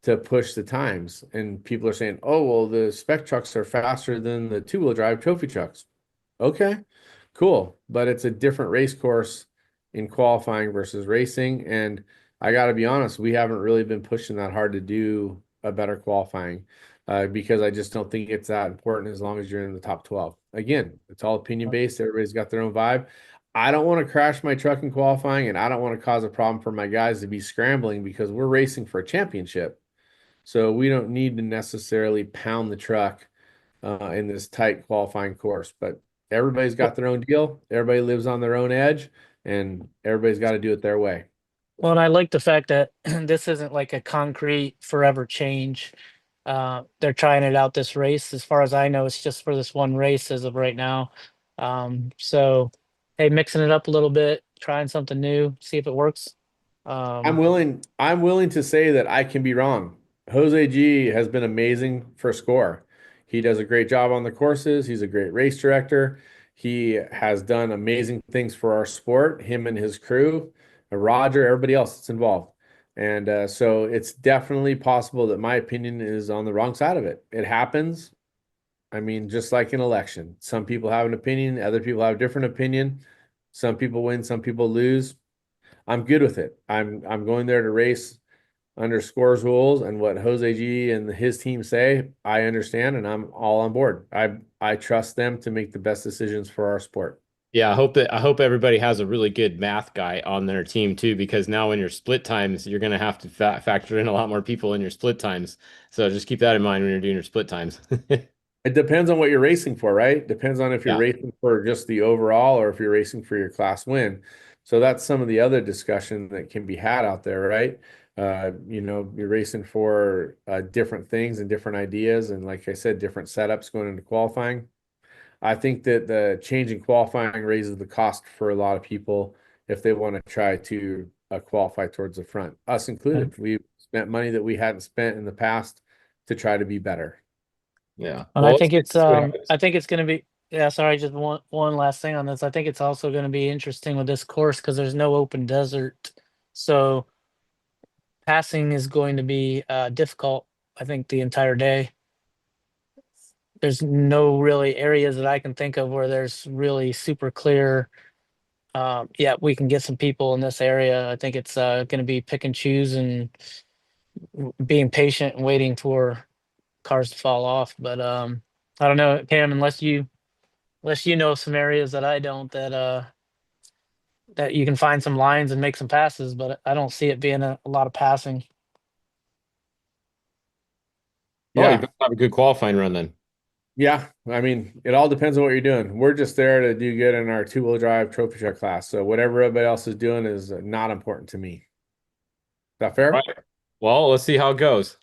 to push the times. And people are saying, oh, well, the spec trucks are faster than the two-wheel drive trophy trucks. Okay, cool. But it's a different race course in qualifying versus racing. And I got to be honest, we haven't really been pushing that hard to do a better qualifying because I just don't think it's that important as long as you're in the top 12. Again, it's all opinion based. Everybody's got their own vibe. I don't want to crash my truck in qualifying, and I don't want to cause a problem for my guys to be scrambling because we're racing for a championship. So we don't need to necessarily pound the truck in this tight qualifying course. But everybody's got their own deal. Everybody lives on their own edge, and everybody's got to do it their way. Well, and I like the fact that this isn't like a concrete forever change. They're trying it out this race. As far as I know, it's just for this one race as of right now. So, hey, mixing it up a little bit, trying something new, see if it works. Um, I'm willing to say that I can be wrong. Jose G has been amazing for SCORE. He does a great job on the courses. He's a great race director. He has done amazing things for our sport, him and his crew, Roger, everybody else that's involved. And so it's definitely possible that my opinion is on the wrong side of it. It happens. I mean, just like an election, some people have an opinion, other people have a different opinion. Some people win, some people lose. I'm good with it. I'm going there to race under SCORE's rules, and what Jose G and his team say, I understand, and I'm all on board. I trust them to make the best decisions for our sport. Yeah, I hope everybody has a really good math guy on their team too, because now in your split times, you're going to have to factor in a lot more people in your split times. So just keep that in mind when you're doing your split times. It depends on what you're racing for, right? Depends on if you're Yeah. racing for just the overall or if you're racing for your class win. So that's some of the other discussion that can be had out there, right? You're racing for different things and different ideas, and like I said, different setups going into qualifying. I think that the change in qualifying raises the cost for a lot of people if they want to try to qualify towards the front, us included. We spent money that we hadn't spent in the past to try to be better. Yeah. and I Well, think it's see what happens. I think it's going to be, yeah, sorry, just one last thing on this. I think it's also going to be interesting with this course because there's no open desert. So passing is going to be difficult, I think, the entire day. there's no really areas that I can think of where there's really super clear. Yeah, we can get some people in this area. I think it's going to be pick and choose and being patient and waiting for cars to fall off. But I don't know, Cam, unless you know some areas that I don't, that you can find some lines and make some passes, but I don't see it being a lot of passing. Oh, you Yeah. better have a good qualifying run then. Yeah. I mean, it all depends on what you're doing. We're just there to do good in our 2-wheel drive trophy truck class. So whatever everybody else is doing is not important to me. Is that fair? Right. Well, let's see how it goes.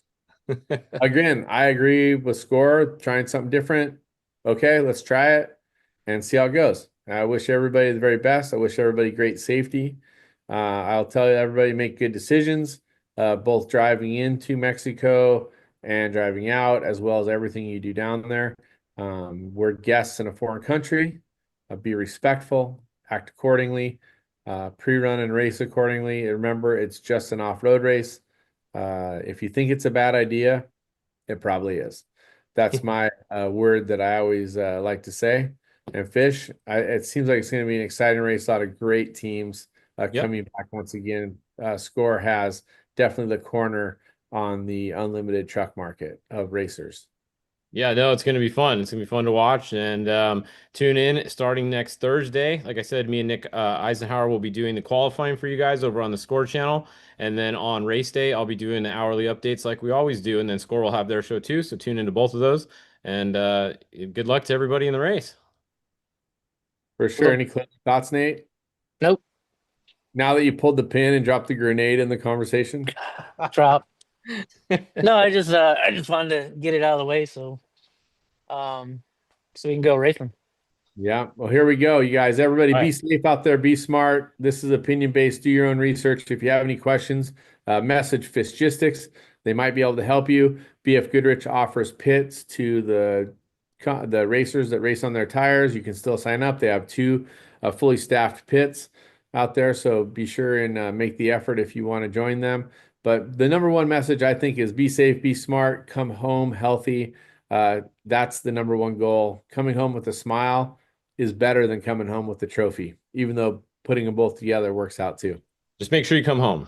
Again, I agree with SCORE, trying something different. Okay, let's try it and see how it goes. I wish everybody the very best. I wish everybody great safety. I'll tell you, everybody make good decisions, both driving into Mexico and driving out, as well as everything you do down there. We're guests in a foreign country. Be respectful, act accordingly, pre-run and race accordingly. Remember, it's just an off-road race. If you think it's a bad idea, it probably is. That's my word that I always like to say. And Fish, it seems like it's going to be an exciting race. A lot of great teams Yep. coming back once again. SCORE has definitely the corner on the unlimited truck market of racers. Yeah, no, it's going to be fun. It's going to be fun to watch and tune in starting next Thursday. Like I said, me and Nick Eisenhower will be doing the qualifying for you guys over on the SCORE channel. And then on race day, I'll be doing the hourly updates like we always do. And then SCORE will have their show too. So tune into both of those. And good luck to everybody in the race. For sure. Any closing thoughts, Nate? Nope. Now that you pulled the pin and dropped the grenade in the conversation? Drop. No, I just wanted to get it out of the way so we can go racing. Yeah. Well, here we go, you guys. Everybody All be right. safe out there. Be smart. This is opinion based. Do your own research. If you have any questions, message Fishgistics. They might be able to help you. BF Goodrich offers pits to the racers that race on their tires. You can still sign up. They have 2 fully staffed pits out there. So be sure and make the effort if you want to join them. But the number one message I think is be safe, be smart, come home healthy. That's the number one goal. Coming home with a smile is better than coming home with the trophy, even though putting them both together works out too. Just make sure you come home.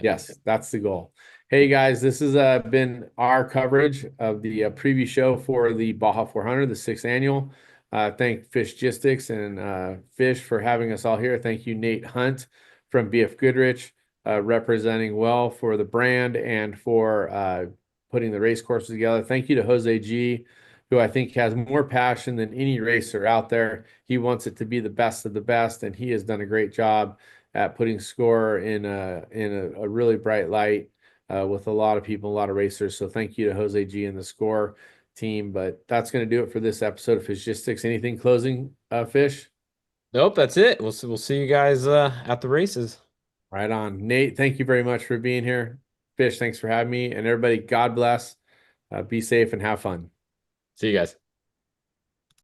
Yes, that's the goal. Hey guys, this has been our coverage of the preview show for the Baja 400, the 6th annual. Thank Fishgistics and Fish for having us all here. Thank you, Nate Hunt from BF Goodrich, representing well for the brand and for putting the race courses together. Thank you to Jose G, who I think has more passion than any racer out there. He wants it to be the best of the best, and he has done a great job at putting SCORE in a really bright light with a lot of people, a lot of racers. So thank you to Jose G and the SCORE team. But that's going to do it for this episode of Fishgistics. Anything closing, Fish? Nope, that's it. We'll see you guys at the races. Right on. Nate, thank you very much for being here. Fish, thanks for having me. And everybody, God bless. Be safe and have fun. See you guys.